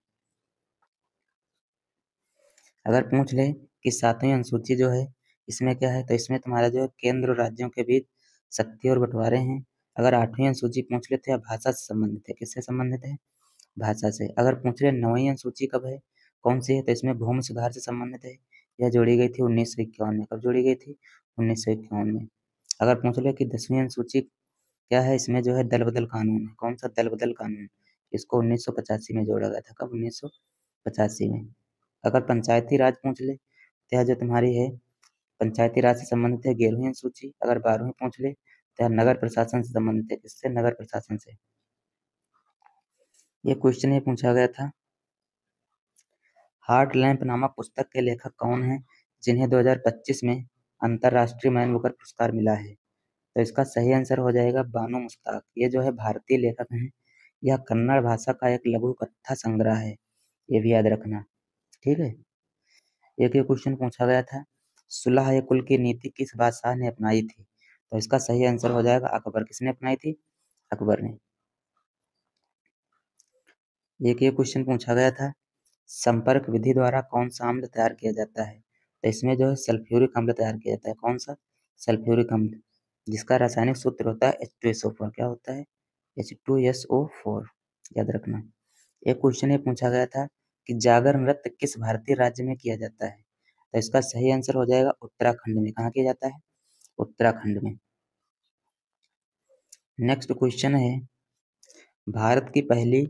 अगर पूछ ले कि 7वीं अनुसूची जो है इसमें क्या है, तो इसमें तुम्हारा जो है केंद्र और राज्यों के बीच शक्ति और बंटवारे हैं। अगर 8वीं अनुसूची पूछ ले तो यह भाषा से संबंधित है। किससे संबंधित है? भाषा से। अगर पूछ ले 9वीं अनुसूची कब है, कौन सी है, तो इसमें भूमि सुधार से संबंधित है। यह जोड़ी गई थी 1951 में। कब जोड़ी गई थी? 1951 में। अगर पूछ ले कि 10वीं अनुसूची क्या है, इसमें जो है दल बदल कानून है। कौन सा? दल बदल कानून। इसको 1985 में जोड़ा गया था। कब? 1985 में। अगर पंचायती राज पूछ ले तो यह जो तुम्हारी है पंचायती राज से संबंधित है 11वीं अनुसूची। अगर 12वीं पूछ ले तो यह नगर प्रशासन से संबंधित है। किससे? नगर प्रशासन से। ये क्वेश्चन ये पूछा गया था, हार्ट लैंप नामक पुस्तक के लेखक कौन हैं जिन्हें 2025 में अंतरराष्ट्रीय मैन बुकर पुरस्कार मिला है? तो इसका सही आंसर हो जाएगा बानो मुश्ताक। ये जो है भारतीय लेखक हैं। यह कन्नड़ भाषा का एक लघु कथा संग्रह है। ये भी याद रखना। ठीक है। एक ये क्वेश्चन पूछा गया था, सुलह ए कुल की नीति किस बादशाह ने अपनाई थी? तो इसका सही आंसर हो जाएगा अकबर। किसने अपनाई थी? अकबर ने। एक ये क्वेश्चन पूछा गया था, संपर्क विधि द्वारा कौन सा अम्ल तैयार किया जाता है? तो इसमें जो है सल्फ्यूरिक अम्ल तैयार किया जाता है। कौन सा? सल्फ्यूरिक अम्ल, जिसका रासायनिक सूत्र होता है H2SO4। क्या होता है? H2SO4। याद रखना। एक क्वेश्चन ये पूछा गया था कि जागर नृत्य किस भारतीय राज्य में किया जाता है? तो इसका सही आंसर हो जाएगा उत्तराखंड में। कहाँ किया जाता है? उत्तराखंड में। नेक्स्ट क्वेश्चन है, भारत की पहली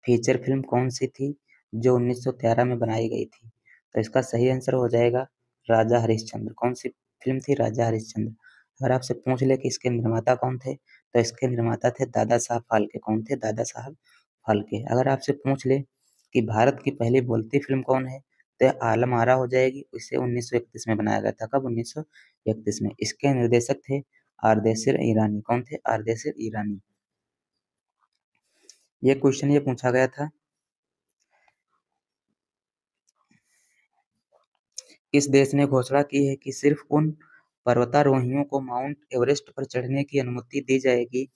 फीचर फिल्म कौन सी थी जो 1913 में बनाई गई थी? तो इसका सही आंसर हो जाएगा राजा हरिश्चंद्र। कौन सी फिल्म थी? राजा हरिश्चंद्र। अगर आपसे पूछ ले कि इसके निर्माता कौन थे, तो इसके निर्माता थे दादा साहब फाल्के। कौन थे? दादा साहब फाल्के। अगर आपसे पूछ ले कि भारत की पहली बोलती फिल्म कौन है, तो यह आलम आरा हो जाएगी। इसे 1931 में बनाया गया था। कब? 1931 में। इसके निर्देशक थे आरदेशिर ईरानी। कौन थे? आरदेशिर ईरानी। ये क्वेश्चन ये पूछा गया था, किस देश ने घोषणा की है कि सिर्फ उन पर्वतारोहियों को माउंट एवरेस्ट पर चढ़ने की अनुमति दी जाएगी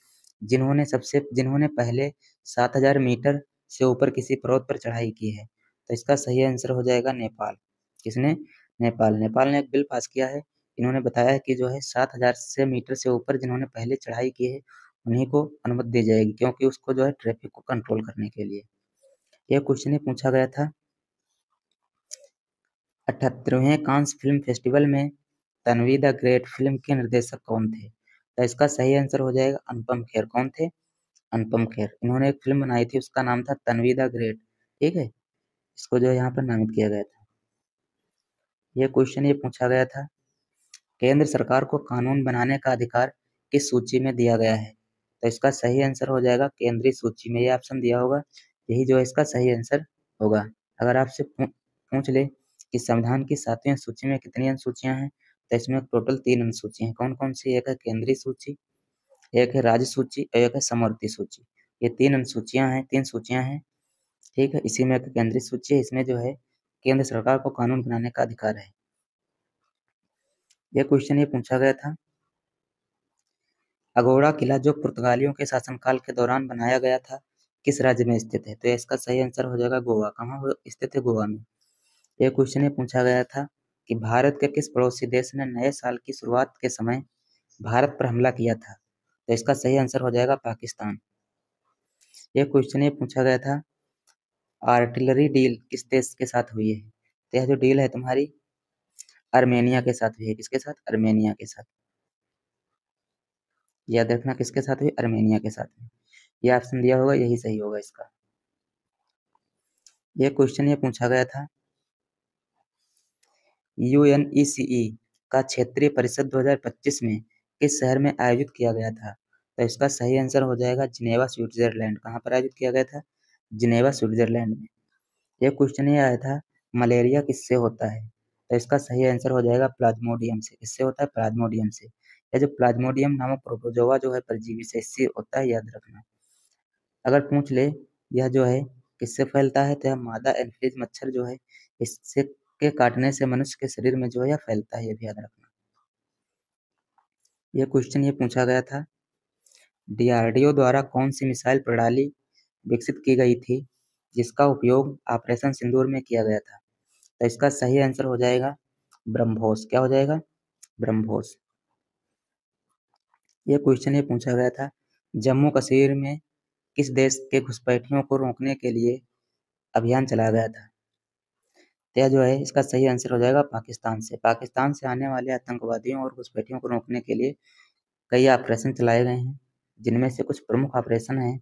जिन्होंने पहले 7,000 मीटर से ऊपर किसी पर्वत पर चढ़ाई की है। तो इसका सही आंसर हो जाएगा नेपाल। किसने? नेपाल। नेपाल ने एक बिल पास किया है। इन्होंने बताया है कि जो है 7,000 से मीटर से ऊपर जिन्होंने पहले चढ़ाई की है उन्हीं को अनुमति दी जाएगी, क्योंकि उसको जो है ट्रैफिक को कंट्रोल करने के लिए। यह क्वेश्चन ये पूछा गया था, 78वें कांस फिल्म फेस्टिवल में तन्वी द ग्रेट फिल्म के निर्देशक कौन थे? तो इसका सही आंसर हो जाएगा अनुपम खेर। कौन थे? अनुपम खेर। इन्होंने एक फिल्म बनाई थी, उसका नाम था तन्वी द ग्रेट। ठीक है, इसको जो है यहाँ पर नामित किया गया था। यह क्वेश्चन ये पूछा गया था, केंद्र सरकार को कानून बनाने का अधिकार किस सूची में दिया गया है? तो इसका सही आंसर हो जाएगा केंद्रीय सूची में। ये ऑप्शन दिया होगा, यही जो है इसका सही आंसर होगा। अगर आपसे पूछ ले कि संविधान की 7वीं सूची में कितनी अनुसूचियां हैं, तो इसमें टोटल 3 अनुसूची हैं। कौन कौन सी? एक है केंद्रीय सूची, एक है राज्य सूची और एक है समवर्ती सूची। ये 3 अनुसूचियां हैं, 3 सूचियां हैं। ठीक है, इसी में एक केंद्रीय सूची है, इसमें जो है केंद्र सरकार को कानून बनाने का अधिकार है। यह क्वेश्चन ये पूछा गया था, अगोड़ा किला जो पुर्तगालियों के शासनकाल के दौरान बनाया गया था किस राज्य में स्थित है? तो इसका सही आंसर हो जाएगा गोवा। कहाँ स्थित है? गोवा में। यह क्वेश्चन ये पूछा गया था कि भारत के किस पड़ोसी देश ने नए साल की शुरुआत के समय भारत पर हमला किया था? तो इसका सही आंसर हो जाएगा पाकिस्तान। यह क्वेश्चन ये पूछा गया था, आर्टिलरी डील किस देश के साथ हुई है? तो यह जो डील है तुम्हारी अर्मेनिया के साथ हुई है। किसके साथ? अर्मेनिया के साथ। याद रखना किसके साथ हुई? अर्मेनिया के साथ में। यह ऑप्शन दिया होगा, यही सही होगा इसका। यह क्वेश्चन ये पूछा गया था, यूएनईसीई का क्षेत्रीय परिषद 2025 में किस शहर में आयोजित किया गया था? तो इसका सही आंसर हो जाएगा जिनेवा, स्विट्जरलैंड। कहाँ पर आयोजित किया गया था? जिनेवा, स्विट्जरलैंड में। यह क्वेश्चन ये आया था, मलेरिया किससे होता है? तो इसका सही आंसर हो जाएगा प्लाज्मोडियम से। किससे होता है? प्लाज्मोडियम से। यह जो प्लाज्मोडियम नामक प्रोटोजोआ जो है परजीवी से, इससे होता है, याद रखना। अगर पूछ ले यह जो है किससे फैलता है, तो यह मादा एनफ्लूएंजा मच्छर जो है इससे के काटने से मनुष्य के शरीर में जो है यह फैलता है, ये भी याद रखना। यह क्वेश्चन ये पूछा गया था, डीआरडीओ द्वारा कौन सी मिसाइल प्रणाली विकसित की गई थी जिसका उपयोग ऑपरेशन सिंदूर में किया गया था? तो इसका सही आंसर हो जाएगा ब्रह्मोस। क्या हो जाएगा? ब्रह्मोस। यह क्वेश्चन ये पूछा गया था, जम्मू कश्मीर में किस देश के घुसपैठियों को रोकने के लिए अभियान चलाया गया था? तो यह जो है इसका सही आंसर हो जाएगा पाकिस्तान से। पाकिस्तान से आने वाले आतंकवादियों और घुसपैठियों को रोकने के लिए कई ऑपरेशन चलाए गए हैं, जिनमें से कुछ प्रमुख ऑपरेशन हैं,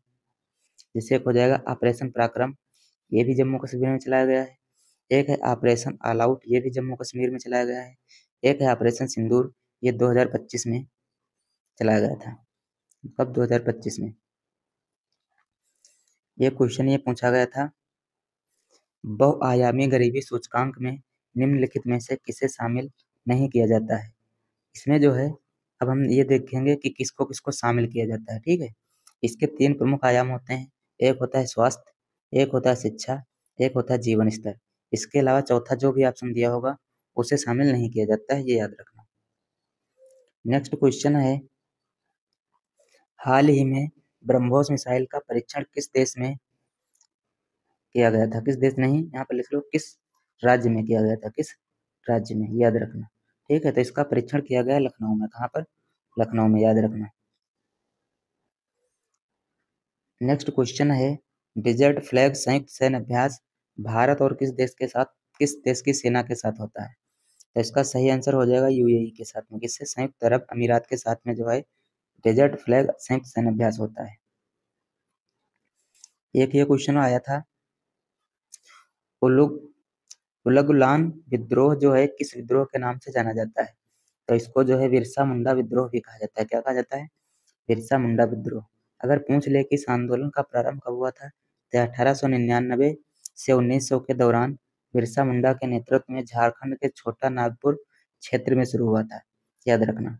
जैसे एक हो जाएगा ऑपरेशन पराक्रम, ये भी जम्मू कश्मीर में चलाया गया है। एक है ऑपरेशन ऑल आउट, ये भी जम्मू कश्मीर में चलाया गया है। एक है ऑपरेशन सिंदूर, ये 2025 में चलाया गया था। कब? 2025 में। ये क्वेश्चन ये पूछा गया था, बहुआयामी गरीबी सूचकांक में निम्नलिखित में से किसे शामिल नहीं किया जाता है? इसमें जो है अब हम ये देखेंगे कि किसको किसको शामिल किया जाता है। ठीक है, इसके 3 प्रमुख आयाम होते हैं, एक होता है स्वास्थ्य, एक होता है शिक्षा, एक होता है जीवन स्तर। इसके अलावा चौथा जो भी ऑप्शन दिया होगा उसे शामिल नहीं किया जाता है, ये याद रखना। नेक्स्ट क्वेश्चन है, हाल ही में ब्रह्मोस मिसाइल का परीक्षण किस देश में किया गया था? किस देश नहीं, यहाँ पर लिख लो किस राज्य में किया गया था? किस राज्य में, याद रखना। ठीक है, तो इसका परीक्षण किया गया लखनऊ में। कहाँ पर? लखनऊ में, याद रखना। नेक्स्ट क्वेश्चन है, डेजर्ट फ्लैग संयुक्त सैन्य अभ्यास भारत और किस देश की सेना के साथ होता है? तो इसका सही आंसर हो जाएगा यूएई के साथ में। किससे? संयुक्त अरब अमीरात के साथ में जो है डेजर्ट फ्लैग संयुक्त सैन्य अभ्यास होता है। एक ये क्वेश्चन आया था, उलुग उलगुलान विद्रोह जो है किस विद्रोह के नाम से जाना जाता है? तो इसको जो है बिरसा मुंडा विद्रोह भी कहा जाता है। क्या कहा जाता है? बिरसा मुंडा विद्रोह। अगर पूछ ले कि इस आंदोलन का प्रारंभ कब हुआ था, तो 1899 से 1900 के दौरान बिरसा मुंडा के नेतृत्व में झारखंड के छोटा नागपुर क्षेत्र में शुरू हुआ था, याद रखना।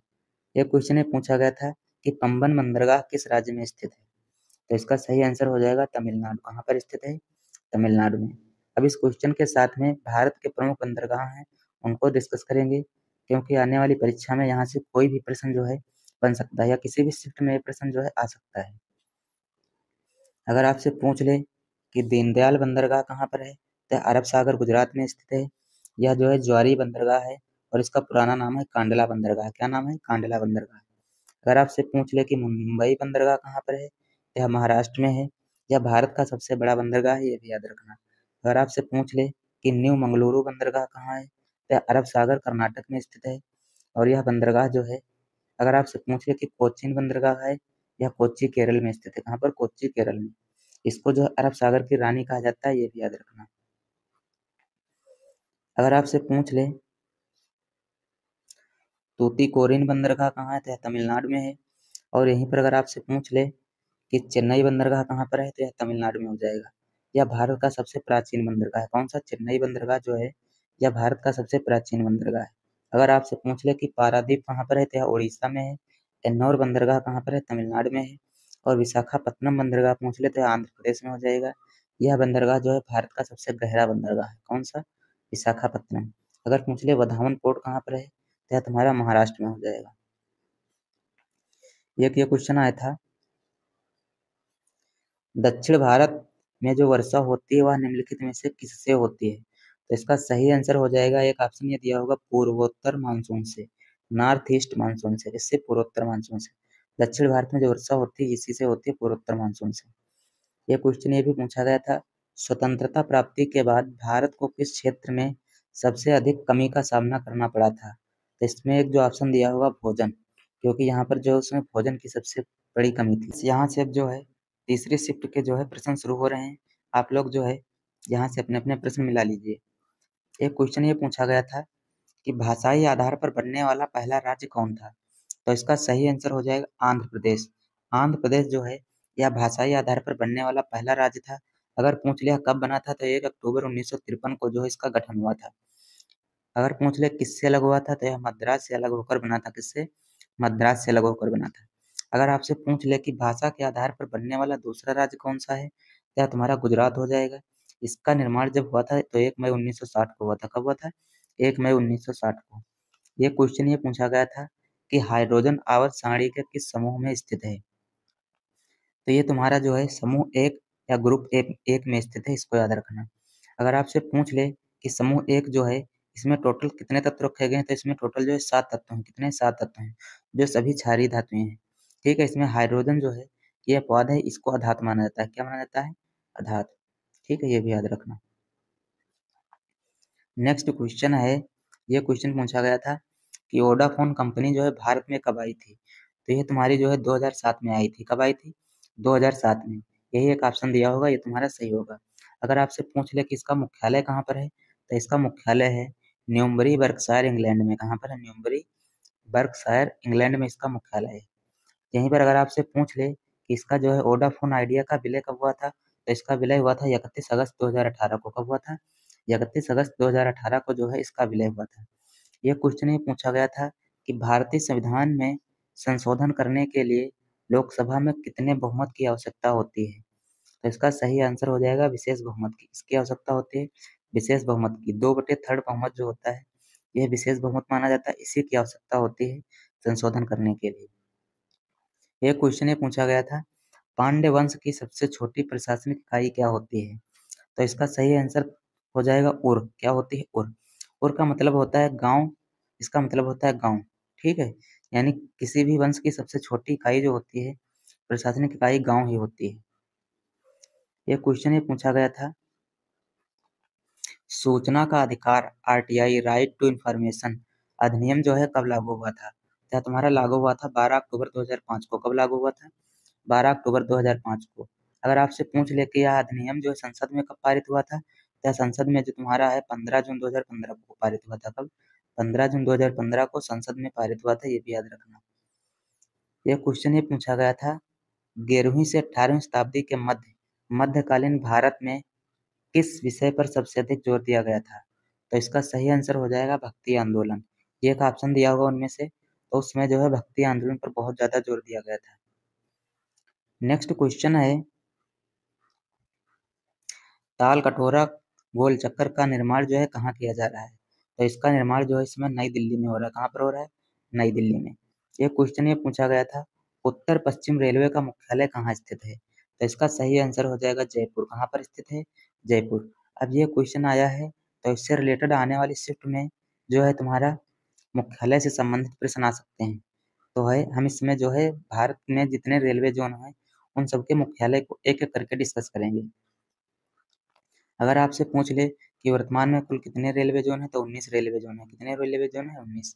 यह क्वेश्चन पूछा गया था कि पंबन बंदरगाह किस राज्य में स्थित है? तो इसका सही आंसर हो जाएगा तमिलनाडु। कहाँ पर स्थित है? तमिलनाडु में। अब इस क्वेश्चन के साथ में भारत के प्रमुख बंदरगाह हैं उनको डिस्कस करेंगे, क्योंकि आने वाली परीक्षा में यहाँ से कोई भी प्रश्न जो है बन सकता है, या किसी भी शिफ्ट में प्रश्न जो है आ सकता है। अगर आपसे पूछ ले कि दीनदयाल बंदरगाह कहाँ पर है, तो अरब सागर गुजरात में स्थित है। यह जो है ज्वारी बंदरगाह है और इसका पुराना नाम है कांडला बंदरगाह। क्या नाम है? कांडला बंदरगाह। अगर आपसे पूछ ले कि मुंबई बंदरगाह कहाँ पर है, तो यह महाराष्ट्र में है। यह भारत का सबसे बड़ा बंदरगाह है, ये भी याद रखना। अगर आपसे पूछ ले कि न्यू मंगलुरु बंदरगाह कहाँ है, तो यह अरब सागर कर्नाटक में स्थित है। और यह बंदरगाह जो है, अगर आपसे पूछ ले कि कोचीन बंदरगाह है, यह कोच्चि केरल में स्थित है। कहाँ पर? कोच्चि केरल में। इसको जो है अरब सागर की रानी कहा जाता है, ये भी याद रखना। अगर आपसे पूछ ले तूतीकोरिन बंदरगाह कहाँ है, तो यह तमिलनाडु में है। और यहीं पर अगर आपसे पूछ ले कि चेन्नई बंदरगाह कहाँ पर है, तो यह तमिलनाडु में हो जाएगा। यह भारत का सबसे प्राचीन बंदरगाह है। कौन सा? चेन्नई बंदरगाह जो है, यह भारत का सबसे प्राचीन बंदरगाह है। अगर आपसे पूछ ले कि पारादीप कहाँ पर है, तो यह उड़ीसा में है। एन्नौर बंदरगाह कहाँ पर है? तमिलनाडु में है। और विशाखापत्तनम बंदरगाह पूछ ले तो यह आंध्र प्रदेश में हो जाएगा। यह बंदरगाह जो है भारत का सबसे गहरा बंदरगाह है। कौन सा? विशाखापत्तनम। अगर पूछ ले वधावन पोर्ट कहाँ पर है, तो यह तुम्हारा महाराष्ट्र में हो जाएगा। एक ये क्वेश्चन आया था, दक्षिण भारत में जो वर्षा होती है वह निम्नलिखित में से किससे होती है? तो इसका सही आंसर हो जाएगा, एक ऑप्शन ये दिया होगा, पूर्वोत्तर मानसून से, नॉर्थ ईस्ट मानसून से। इससे पूर्वोत्तर मानसून से। दक्षिण भारत में जो वर्षा होती है इसी से होती है, पूर्वोत्तर मानसून से। यह क्वेश्चन ये भी पूछा गया था, स्वतंत्रता प्राप्ति के बाद भारत को किस क्षेत्र में सबसे अधिक कमी का सामना करना पड़ा था? तो इसमें एक जो ऑप्शन दिया होगा, भोजन, क्योंकि यहाँ पर जो है उसमें भोजन की सबसे बड़ी कमी थी। यहाँ से अब जो है तीसरे शिफ्ट के जो है प्रश्न शुरू हो रहे हैं। आप लोग जो है यहाँ से अपने अपने प्रश्न मिला लीजिए। एक क्वेश्चन ये पूछा गया था कि भाषाई आधार पर बनने वाला पहला राज्य कौन था? तो इसका सही आंसर हो जाएगा आंध्र प्रदेश। आंध्र प्रदेश जो है यह भाषाई आधार पर बनने वाला पहला राज्य था। अगर पूछ लिया कब बना था, तो 1 अक्टूबर 1953 को जो है इसका गठन हुआ था। अगर पूछ ले किससे अलग हुआ था, तो यह मद्रास से अलग होकर बना था। किससे? मद्रास से अलग होकर बना था। अगर आपसे पूछ ले कि भाषा के आधार पर बनने वाला दूसरा राज्य कौन सा है, तो यह तुम्हारा गुजरात हो जाएगा। इसका निर्माण जब हुआ था तो 1 मई 1960 को हुआ था। कब हुआ था? 1 मई 1960 को। ये क्वेश्चन ये पूछा गया था कि हाइड्रोजन आवर्त सारणी के किस समूह में स्थित है? तो ये तुम्हारा जो है समूह एक या ग्रुप एक में स्थित है, इसको याद रखना। अगर आपसे पूछ ले कि समूह एक जो है इसमें टोटल कितने तत्व रखे गए हैं, तो इसमें टोटल जो है 7 तत्व हैं। कितने? 7 तत्व हैं, जो सभी क्षारीय धातुएं हैं। ठीक है, इसमें हाइड्रोजन जो है ये अपवाद है, इसको अधातु माना जाता है। क्या माना जाता है? अधातु। ठीक है, ये भी याद रखना। नेक्स्ट क्वेश्चन है, ये क्वेश्चन पूछा गया था कि वोडाफोन कंपनी जो है भारत में कब आई थी? तो ये तुम्हारी जो है 2007 में आई थी। कब आई थी? 2007 में। यही एक ऑप्शन दिया होगा, ये तुम्हारा सही होगा। अगर आपसे पूछ ले कि इसका मुख्यालय कहाँ पर है, तो इसका मुख्यालय है न्यूमबरी, बर्कशायर, इंग्लैंड में। कहाँ पर है? न्यूमबरी, बर्कशायर, इंग्लैंड में इसका मुख्यालय है। यहीं पर अगर आपसे पूछ ले कि इसका जो है वोडाफोन आइडिया का विलय कब हुआ था, तो इसका विलय हुआ था 31 अगस्त 2018 को। कब हुआ था? 31 अगस्त 2018 को जो है इसका विलय हुआ था। यह क्वेश्चन ये पूछा गया था कि भारतीय संविधान में संशोधन करने के लिए लोकसभा में कितने बहुमत की आवश्यकता होती है? तो इसका सही आंसर हो जाएगा विशेष बहुमत की। इसकी आवश्यकता होती है विशेष बहुमत की। 2/3 बहुमत जो होता है यह विशेष बहुमत माना जाता है, इसी की आवश्यकता होती है संशोधन करने के लिए। एक क्वेश्चन ये पूछा गया था, पांड्य वंश की सबसे छोटी प्रशासनिक इकाई क्या होती है? तो इसका सही आंसर हो जाएगा उर। क्या होती है? उर। उर का मतलब होता है गांव। इसका मतलब होता है गांव। ठीक है, यानी किसी भी वंश की सबसे छोटी इकाई जो होती है, प्रशासनिक इकाई, गांव ही होती है। यह क्वेश्चन ये पूछा गया था, सूचना का अधिकार आरटीआई, राइट टू इंफॉर्मेशन अधिनियम जो है कब लागू हुआ था? क्या तुम्हारा लागू हुआ था 12 अक्टूबर 2005 को। कब लागू हुआ था? 12 अक्टूबर 2005 को। अगर आपसे पूछ ले कि यह अधिनियम जो है संसद में कब पारित हुआ था, तो यह संसद में जो तुम्हारा है 15 जून 2015 को पारित हुआ था। कब? 15 जून 2015 को संसद में पारित हुआ था, ये भी याद रखना। यह क्वेश्चन ये पूछा गया था, 11वीं से 18वीं शताब्दी के मध्यकालीन भारत में किस विषय पर सबसे अधिक जोर दिया गया था? तो इसका सही आंसर हो जाएगा भक्ति आंदोलन। ये एक ऑप्शन दिया होगा उनमें से, तो उसमें जो है भक्ति आंदोलन पर बहुत ज्यादा जोर दिया गया था। नेक्स्ट क्वेश्चन है, ताल कटोरा गोल चक्कर का निर्माण जो है कहाँ किया जा रहा है? तो इसका निर्माण जो है इसमें नई दिल्ली में हो रहा है। कहाँ पर हो रहा है? नई दिल्ली में। ये क्वेश्चन ये पूछा गया था, उत्तर पश्चिम रेलवे का मुख्यालय कहाँ स्थित है? तो इसका सही आंसर हो जाएगा जयपुर। कहाँ पर स्थित है? जयपुर। अब ये क्वेश्चन आया है तो इससे रिलेटेड आने वाली शिफ्ट में जो है तुम्हारा मुख्यालय से संबंधित प्रश्न आ सकते हैं। तो है हम इसमें जो है भारत में जितने रेलवे जोन हैं उन सबके मुख्यालय को एक एक करके डिस्कस करेंगे। अगर आपसे पूछ ले कि वर्तमान में कुल कितने रेलवे जोन है, तो 19 रेलवे जोन है। कितने रेलवे जोन है? 19।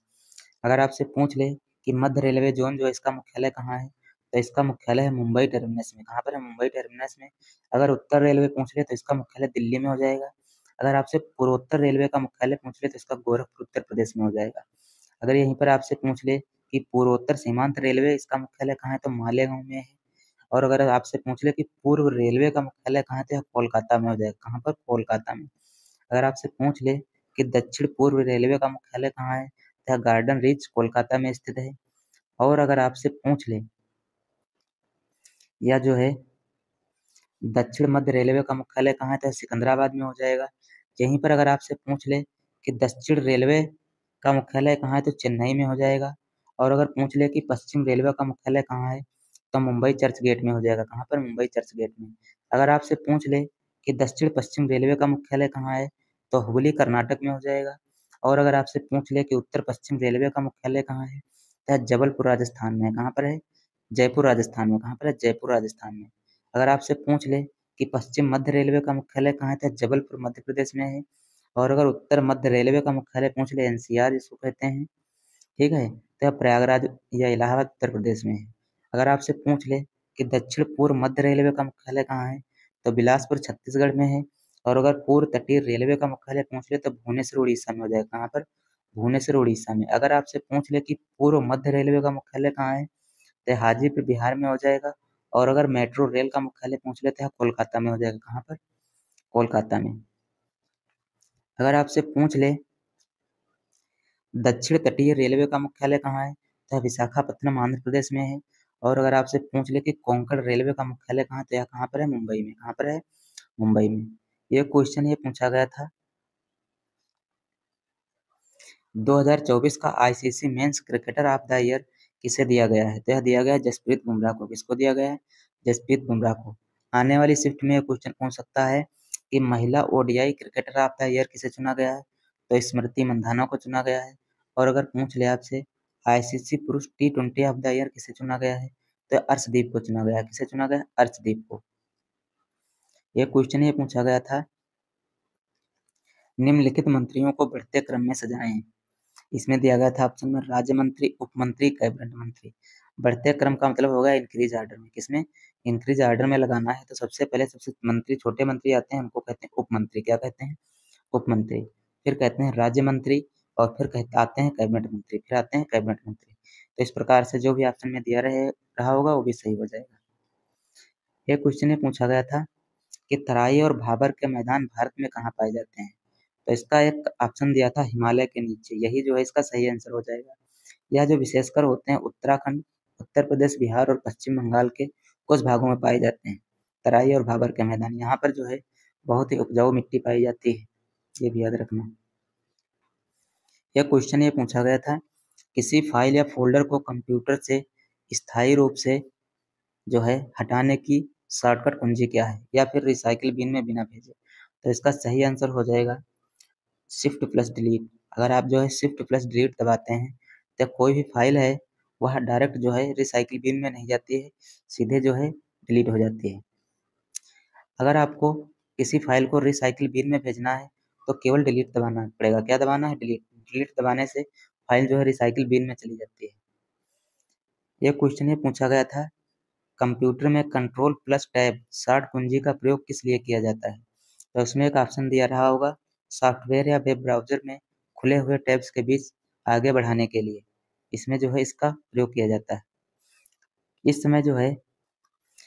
अगर आपसे पूछ ले कि मध्य रेलवे जोन जो है इसका मुख्यालय कहाँ है, तो इसका मुख्यालय है मुंबई टर्मिनस में। कहाँ पर है? मुंबई टर्मिनस में। अगर उत्तर रेलवे पूछ ले तो इसका मुख्यालय दिल्ली में हो जाएगा। अगर आपसे पूर्वोत्तर रेलवे का मुख्यालय पूछ ले तो इसका गोरखपुर उत्तर प्रदेश में हो जाएगा। अगर यहीं पर आपसे पूछ ले कि पूर्वोत्तर सीमांत रेलवे इसका मुख्यालय कहाँ है, तो मालेगांव में है। और अगर आपसे पूछ ले कि पूर्व रेलवे का मुख्यालय कहाँ थे, कोलकाता में हो जाएगा। कहाँ पर? कोलकाता में। अगर आपसे पूछ ले कि दक्षिण पूर्व रेलवे का मुख्यालय कहाँ है, तो गार्डन रीच कोलकाता में स्थित है। और अगर आपसे पूछ ले या जो है दक्षिण मध्य रेलवे का मुख्यालय कहाँ है, तो सिकंदराबाद में हो जाएगा। यहीं पर अगर आपसे पूछ ले कि दक्षिण रेलवे का मुख्यालय कहाँ है, तो चेन्नई में हो जाएगा। और अगर पूछ ले कि पश्चिम रेलवे का मुख्यालय कहाँ है, तो मुंबई चर्च गेट में हो जाएगा। कहाँ पर? मुंबई चर्च गेट में। अगर आपसे पूछ ले कि दक्षिण पश्चिम रेलवे का मुख्यालय कहाँ है, तो हुबली कर्नाटक में हो जाएगा। और अगर आपसे पूछ ले कि उत्तर पश्चिम रेलवे का मुख्यालय कहाँ है, तो जबलपुर राजस्थान में। कहाँ पर है? जयपुर राजस्थान में। कहाँ पर है? जयपुर राजस्थान में। अगर आपसे पूछ ले कि पश्चिम मध्य रेलवे का मुख्यालय कहाँ है, तो जबलपुर मध्य प्रदेश में है। और अगर उत्तर मध्य रेलवे का मुख्यालय पूछ ले, एनसीआर जिसको कहते हैं, ठीक है, तो प्रयागराज या इलाहाबाद उत्तर प्रदेश में है। अगर आपसे पूछ ले कि दक्षिण पूर्व मध्य रेलवे का मुख्यालय कहाँ है, तो बिलासपुर छत्तीसगढ़ में है। और अगर पूर्व तटीय रेलवे का मुख्यालय पूछ ले तो भुवनेश्वर उड़ीसा में हो जाएगा। कहाँ पर? भुवनेश्वर उड़ीसा में। अगर आपसे पूछ ले कि पूर्व मध्य रेलवे का मुख्यालय कहाँ है, तो हाजीपुर बिहार में हो जाएगा। और अगर मेट्रो रेल का मुख्यालय पूछ लेते हैं, कोलकाता में हो जाएगा। कहाँ पर? कोलकाता में। अगर आपसे पूछ ले दक्षिण तटीय रेलवे का मुख्यालय कहाँ है, तो विशाखापत्तनम आंध्र प्रदेश में है। और अगर आपसे पूछ ले कि कोंकण रेलवे का मुख्यालय कहाँ, तो यह कहाँ पर है? मुंबई में। कहाँ पर है? मुंबई में। ये क्वेश्चन ये पूछा गया था 2024 का ICC men's cricketer of the year किसे दिया गया है, तो यह दिया गया है जसप्रीत बुमराह को। किसको दिया गया है? जसप्रीत बुमराह को। आने वाली शिफ्ट में यह क्वेश्चन पूछ सकता है कि महिला ODI cricketer of the year किसे चुना गया है, तो स्मृति मंधाना को चुना गया है। और अगर पूछ ले आपसे आईसीसी पुरुष टी20 ऑफ द ईयर किसे चुना गया है, तो अर्शदीप को चुना गया है। किसे चुना गया? अर्शदीप को। यह क्वेश्चन ये पूछा गया था, निम्नलिखित मंत्रियों को बढ़ते क्रम में सजाएं। इसमें दिया गया था ऑप्शन में राज्य मंत्री, उप मंत्री, कैबिनेट मंत्री। बढ़ते क्रम का मतलब होगा इंक्रीज ऑर्डर में। किसमें? इंक्रीज ऑर्डर में लगाना है तो सबसे पहले सबसे मंत्री, छोटे मंत्री आते हैं, उनको कहते हैं उप मंत्री। क्या कहते हैं? उप मंत्री। फिर कहते हैं राज्य मंत्री, और फिर कहते आते हैं कैबिनेट मंत्री, फिर आते हैं कैबिनेट मंत्री। तो इस प्रकार से जो भी ऑप्शन में दिया रहा होगा वो भी सही हो जाएगा। ये क्वेश्चन ये पूछा गया था कि तराई और भाबर के मैदान भारत में कहाँ पाए जाते हैं, तो इसका एक ऑप्शन दिया था हिमालय के नीचे। यही जो है इसका सही आंसर हो जाएगा। यह जो विशेषकर होते हैं उत्तराखंड, उत्तर प्रदेश, बिहार और पश्चिम बंगाल के कुछ भागों में पाए जाते हैं। तराई और भाबर के मैदान यहाँ पर जो है बहुत ही उपजाऊ मिट्टी पाई जाती है, ये भी याद रखना। यह क्वेश्चन ये पूछा गया था, किसी फाइल या फोल्डर को कंप्यूटर से स्थायी रूप से जो है हटाने की शॉर्टकट कुंजी क्या है, या फिर रिसाइकिल बिन में बिना भेजे, तो इसका सही आंसर हो जाएगा शिफ्ट प्लस डिलीट। अगर आप जो है शिफ्ट प्लस डिलीट दबाते हैं तो कोई भी फाइल है वह डायरेक्ट जो है रिसाइकिल बिन में नहीं जाती है, सीधे जो है डिलीट हो जाती है। अगर आपको किसी फाइल को रिसाइकिल बिन में भेजना है तो केवल डिलीट दबाना पड़ेगा। क्या दबाना है? डिलीट। डिलीट दबाने से फाइल जो है रिसाइकिल बिन में चली जाती है। यह क्वेश्चन ये पूछा गया था, कंप्यूटर में कंट्रोल प्लस टैब शॉर्ट कुंजी का प्रयोग किस लिए किया जाता है, तो उसमें एक ऑप्शन दिया रहा होगा, सॉफ्टवेयर या वेब ब्राउजर में खुले हुए टैब्स के बीच आगे बढ़ाने के लिए इसमें जो है इसका प्रयोग किया जाता है। इस समय जो है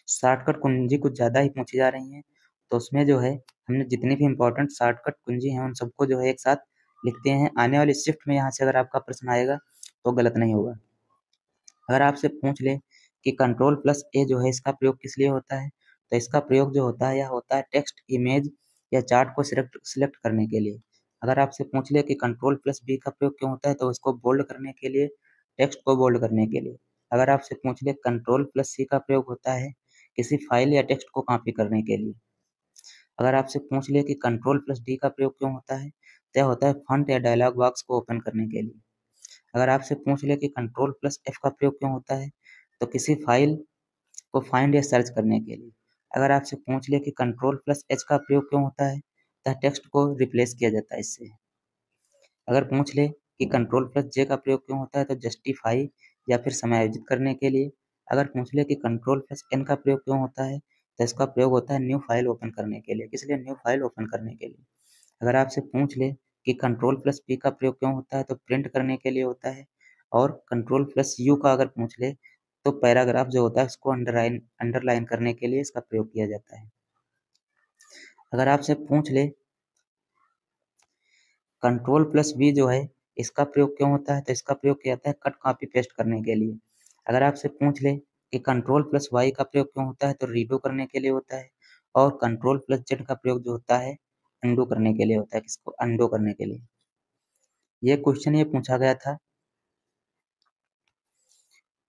शॉर्टकट कुंजी कुछ ज़्यादा ही पूछी जा रही हैं, तो उसमें जो है हमने जितनी भी इम्पोर्टेंट शॉर्टकट कुंजी हैं उन सबको जो है एक साथ लिखते हैं। आने वाली शिफ्ट में यहाँ से अगर आपका प्रश्न आएगा तो गलत नहीं होगा। अगर आपसे पूछ ले कि कंट्रोल प्लस ए जो है इसका प्रयोग किस लिए होता है, तो इसका प्रयोग जो होता है यह होता है टेक्स्ट, इमेज या चार्ट को सिलेक्ट करने के लिए। अगर आपसे पूछ ले कि कंट्रोल प्लस बी का प्रयोग क्यों होता है, तो उसको बोल्ड करने के लिए, टेक्स्ट को बोल्ड करने के लिए। अगर आपसे पूछ ले कंट्रोल प्लस सी का प्रयोग होता है किसी फाइल या टेक्स्ट को कॉपी करने के लिए। अगर आपसे पूछ ले कि कंट्रोल प्लस डी का प्रयोग क्यों होता है, तो यह होता है फॉन्ट या डायलॉग बॉक्स को ओपन करने के लिए। अगर आपसे पूछ ले कि कंट्रोल प्लस एफ का प्रयोग क्यों होता है, तो किसी फाइल को फाइंड या सर्च करने के लिए। अगर आपसे पूछ ले कि कंट्रोल प्लस एच का प्रयोग क्यों होता है, तो टेक्स्ट को रिप्लेस किया जाता है इससे। अगर पूछ ले कि कंट्रोल प्लस जे का प्रयोग क्यों होता है, तो जस्टिफाई या फिर समायोजित करने के लिए। अगर पूछ ले कि कंट्रोल प्लस एन का प्रयोग क्यों होता है, तो इसका प्रयोग होता है न्यू फाइल ओपन करने के लिए। किस लिए? न्यू फाइल ओपन करने के लिए। अगर आपसे पूछ ले कि कंट्रोल प्लस पी का प्रयोग क्यों होता है, तो प्रिंट करने के लिए होता है। और कंट्रोल प्लस यू का अगर पूछ ले, तो पैराग्राफ जो होता है उसको अंडरलाइन करने के लिए इसका प्रयोग किया जाता है। अगर आपसे पूछ ले कंट्रोल प्लस वी जो है इसका प्रयोग क्यों होता है, तो इसका प्रयोग किया जाता है कट कॉपी पेस्ट करने के लिए। अगर आपसे पूछ ले कि कंट्रोल प्लस वाई का प्रयोग क्यों होता है, तो रीडो करने के लिए होता है। और कंट्रोल प्लस जेड का प्रयोग जो होता है अंडू करने के लिए होता है। किसको? अंडो करने के लिए। ये क्वेश्चन ये पूछा गया था,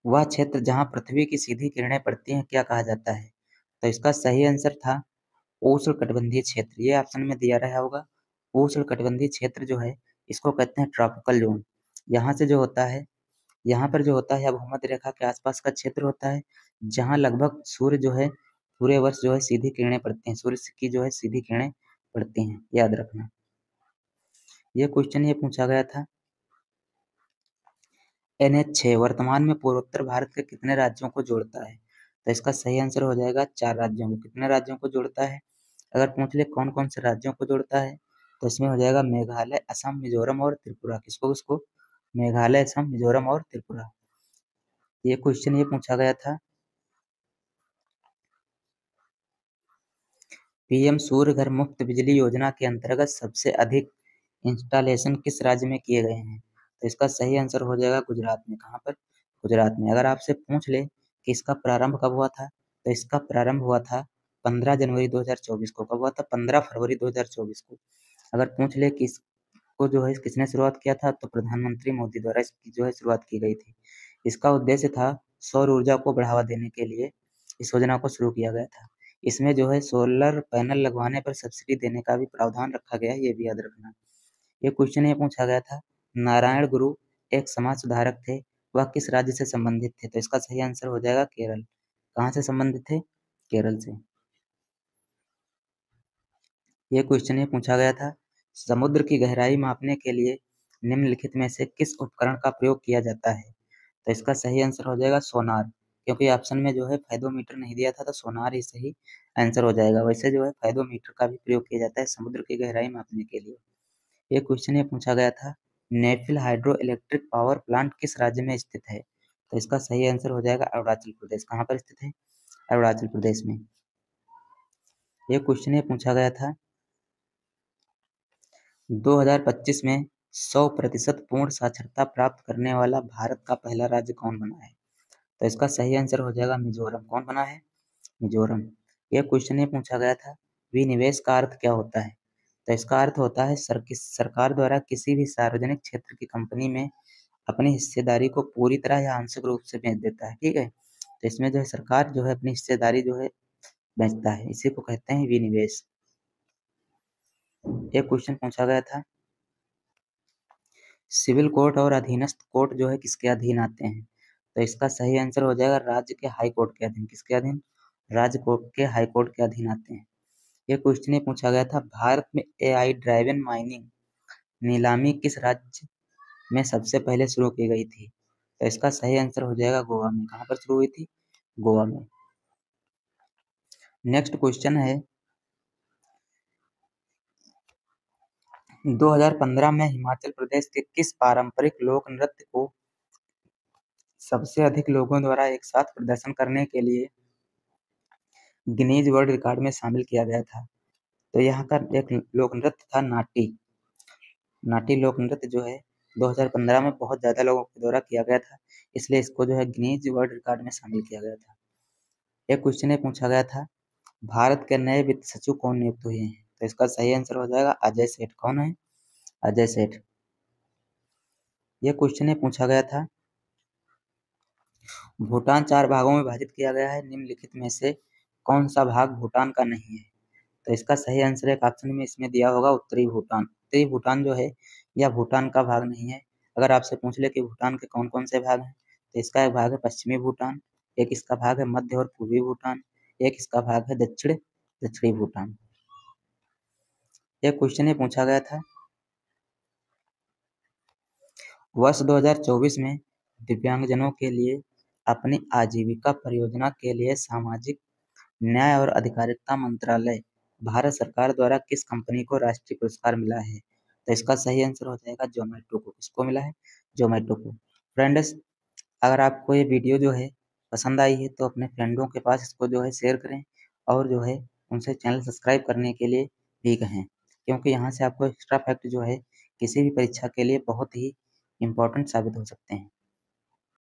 वह क्षेत्र जहां पृथ्वी की सीधी किरणें पड़ती हैं क्या कहा जाता है, तो इसका सही आंसर था उष्णकटिबंधीय क्षेत्र। ये ऑप्शन में दिया रहा होगा। उष्णकटिबंधीय क्षेत्र जो है इसको कहते हैं ट्रॉपिकल जोन। यहाँ से जो होता है, यहाँ पर जो होता है यह भूमध्य रेखा के आसपास का क्षेत्र होता है, जहाँ लगभग सूर्य जो है पूरे वर्ष जो है सीधी किरणें पड़ती हैं, सूर्य की जो है सीधी किरणें पड़ती हैं, याद रखना। ये क्वेश्चन ये पूछा गया था। NH6 वर्तमान में पूर्वोत्तर भारत के कितने राज्यों को जोड़ता है, तो इसका सही आंसर हो जाएगा 4 राज्यों को। कितने राज्यों को जोड़ता है? अगर पूछ ले कौन कौन से राज्यों को जोड़ता है, तो इसमें हो जाएगा मेघालय, असम, मिजोरम और त्रिपुरा। किसको किसको? मेघालय, असम, मिजोरम और त्रिपुरा। ये क्वेश्चन ये पूछा गया था। पीएम सूर्य घर मुफ्त बिजली योजना के अंतर्गत सबसे अधिक इंस्टॉलेशन किस राज्य में किए गए हैं, तो इसका सही आंसर हो जाएगा गुजरात में। कहाँ पर? गुजरात में। अगर आपसे पूछ ले कि इसका प्रारंभ कब हुआ था, तो इसका प्रारंभ हुआ था 15 जनवरी 2024 को। कब हुआ था? 15 फरवरी 2024 को। अगर पूछ ले कि इसको जो है किसने शुरुआत किया था, तो प्रधानमंत्री मोदी द्वारा इसकी जो है शुरुआत की गई थी। इसका उद्देश्य था सौर ऊर्जा को बढ़ावा देने के लिए इस योजना को शुरू किया गया था। इसमें जो है सोलर पैनल लगवाने पर सब्सिडी देने का भी प्रावधान रखा गया है, ये भी याद रखना। ये क्वेश्चन ये पूछा गया था, नारायण गुरु एक समाज सुधारक थे, वह किस राज्य से संबंधित थे, तो इसका सही आंसर हो जाएगा केरल। कहाँ से संबंधित थे? केरल से। ये क्वेश्चन ये पूछा गया था, समुद्र की गहराई मापने के लिए निम्नलिखित में से किस उपकरण का प्रयोग किया जाता है, तो इसका सही आंसर हो जाएगा सोनार। क्योंकि ऑप्शन में जो है फायदोमीटर नहीं दिया था, तो सोनार ही सही आंसर हो जाएगा। वैसे जो है फायदोमीटर का भी प्रयोग किया जाता है समुद्र की गहराई मापने के लिए। ये क्वेश्चन ये पूछा गया था, नेफिल हाइड्रो इलेक्ट्रिक पावर प्लांट किस राज्य में स्थित है, तो इसका सही आंसर हो जाएगा अरुणाचल प्रदेश। कहाँ पर स्थित है? अरुणाचल प्रदेश में। ये क्वेश्चन ये पूछा गया था, 2025 में 100% पूर्ण साक्षरता प्राप्त करने वाला भारत का पहला राज्य कौन बना है, तो इसका सही आंसर हो जाएगा मिजोरम। कौन बना है? मिजोरम। यह क्वेश्चन ये पूछा गया था, विनिवेश का अर्थ क्या होता है, तो इसका अर्थ होता है सरकार द्वारा किसी भी सार्वजनिक क्षेत्र की कंपनी में अपनी हिस्सेदारी को पूरी तरह या आंशिक रूप से बेच देता है। ठीक है, तो इसमें जो है सरकार जो है अपनी हिस्सेदारी जो है बेचता है, इसी को कहते हैं विनिवेश। एक क्वेश्चन पूछा गया था, सिविल कोर्ट और अधीनस्थ कोर्ट जो है किसके अधीन आते हैं, तो इसका सही आंसर हो जाएगा राज्य के हाई कोर्ट के अधीन। किसके अधीन? राज्य कोर्ट के हाई कोर्ट के अधीन आते हैं। ये क्वेश्चन ये पूछा गया था, भारत में AI ड्राइवन माइनिंग नीलामी किस राज्य में सबसे पहले शुरू की गई थी, तो इसका सही आंसर हो जाएगा गोवा में। कहाँ पर शुरू हुई थी? गोवा में। नेक्स्ट क्वेश्चन है, 2015 में हिमाचल प्रदेश के किस पारंपरिक लोक नृत्य को सबसे अधिक लोगों द्वारा एक साथ प्रदर्शन करने के लिए गिनीज वर्ल्ड रिकॉर्ड में शामिल किया गया था, तो यहाँ का एक लोक नृत्य था नाटी। नाटी लोक नृत्य जो है 2015 में बहुत ज़्यादा लोगों के द्वारा किया गया था, इसलिए इसको जो है गिनीज वर्ल्ड रिकॉर्ड में शामिल किया गया था। एक क्वेश्चन ये पूछा गया था, भारत के नए वित्त सचिव कौन नियुक्त हुए हैं? तो इसका सही आंसर हो जाएगा अजय सेठ। कौन है? अजय सेठ। यह क्वेश्चन ये पूछा गया था, भूटान 4 भागों में विभाजित किया गया है, निम्नलिखित में से कौन सा भाग भूटान का नहीं है? तो इसका सही आंसर एक ऑप्शन में इसमें दिया होगा उत्तरी भूटान। उत्तरी भूटान जो है यह भूटान का भाग नहीं है। अगर आपसे पूछ ले कि भूटान के कौन कौन से भाग हैं, तो इसका एक भाग है पश्चिमी भूटान, एक इसका भाग है मध्य और पूर्वी भूटान, एक इसका भाग है दक्षिणी भूटान। एक क्वेश्चन ये पूछा गया था, वर्ष 2024 में दिव्यांगजनों के लिए अपनी आजीविका परियोजना के लिए सामाजिक न्याय और अधिकारिता मंत्रालय भारत सरकार द्वारा किस कंपनी को राष्ट्रीय पुरस्कार मिला है? तो इसका सही आंसर हो जाएगा जोमेटो को। किसको मिला है? जोमेटो को। फ्रेंड्स, अगर आपको ये वीडियो जो है पसंद आई है तो अपने फ्रेंडों के पास इसको जो है शेयर करें और जो है उनसे चैनल सब्सक्राइब करने के लिए भी कहें, क्योंकि यहाँ से आपको एक्स्ट्रा फैक्ट जो है किसी भी परीक्षा के लिए बहुत ही इम्पोर्टेंट साबित हो सकते हैं।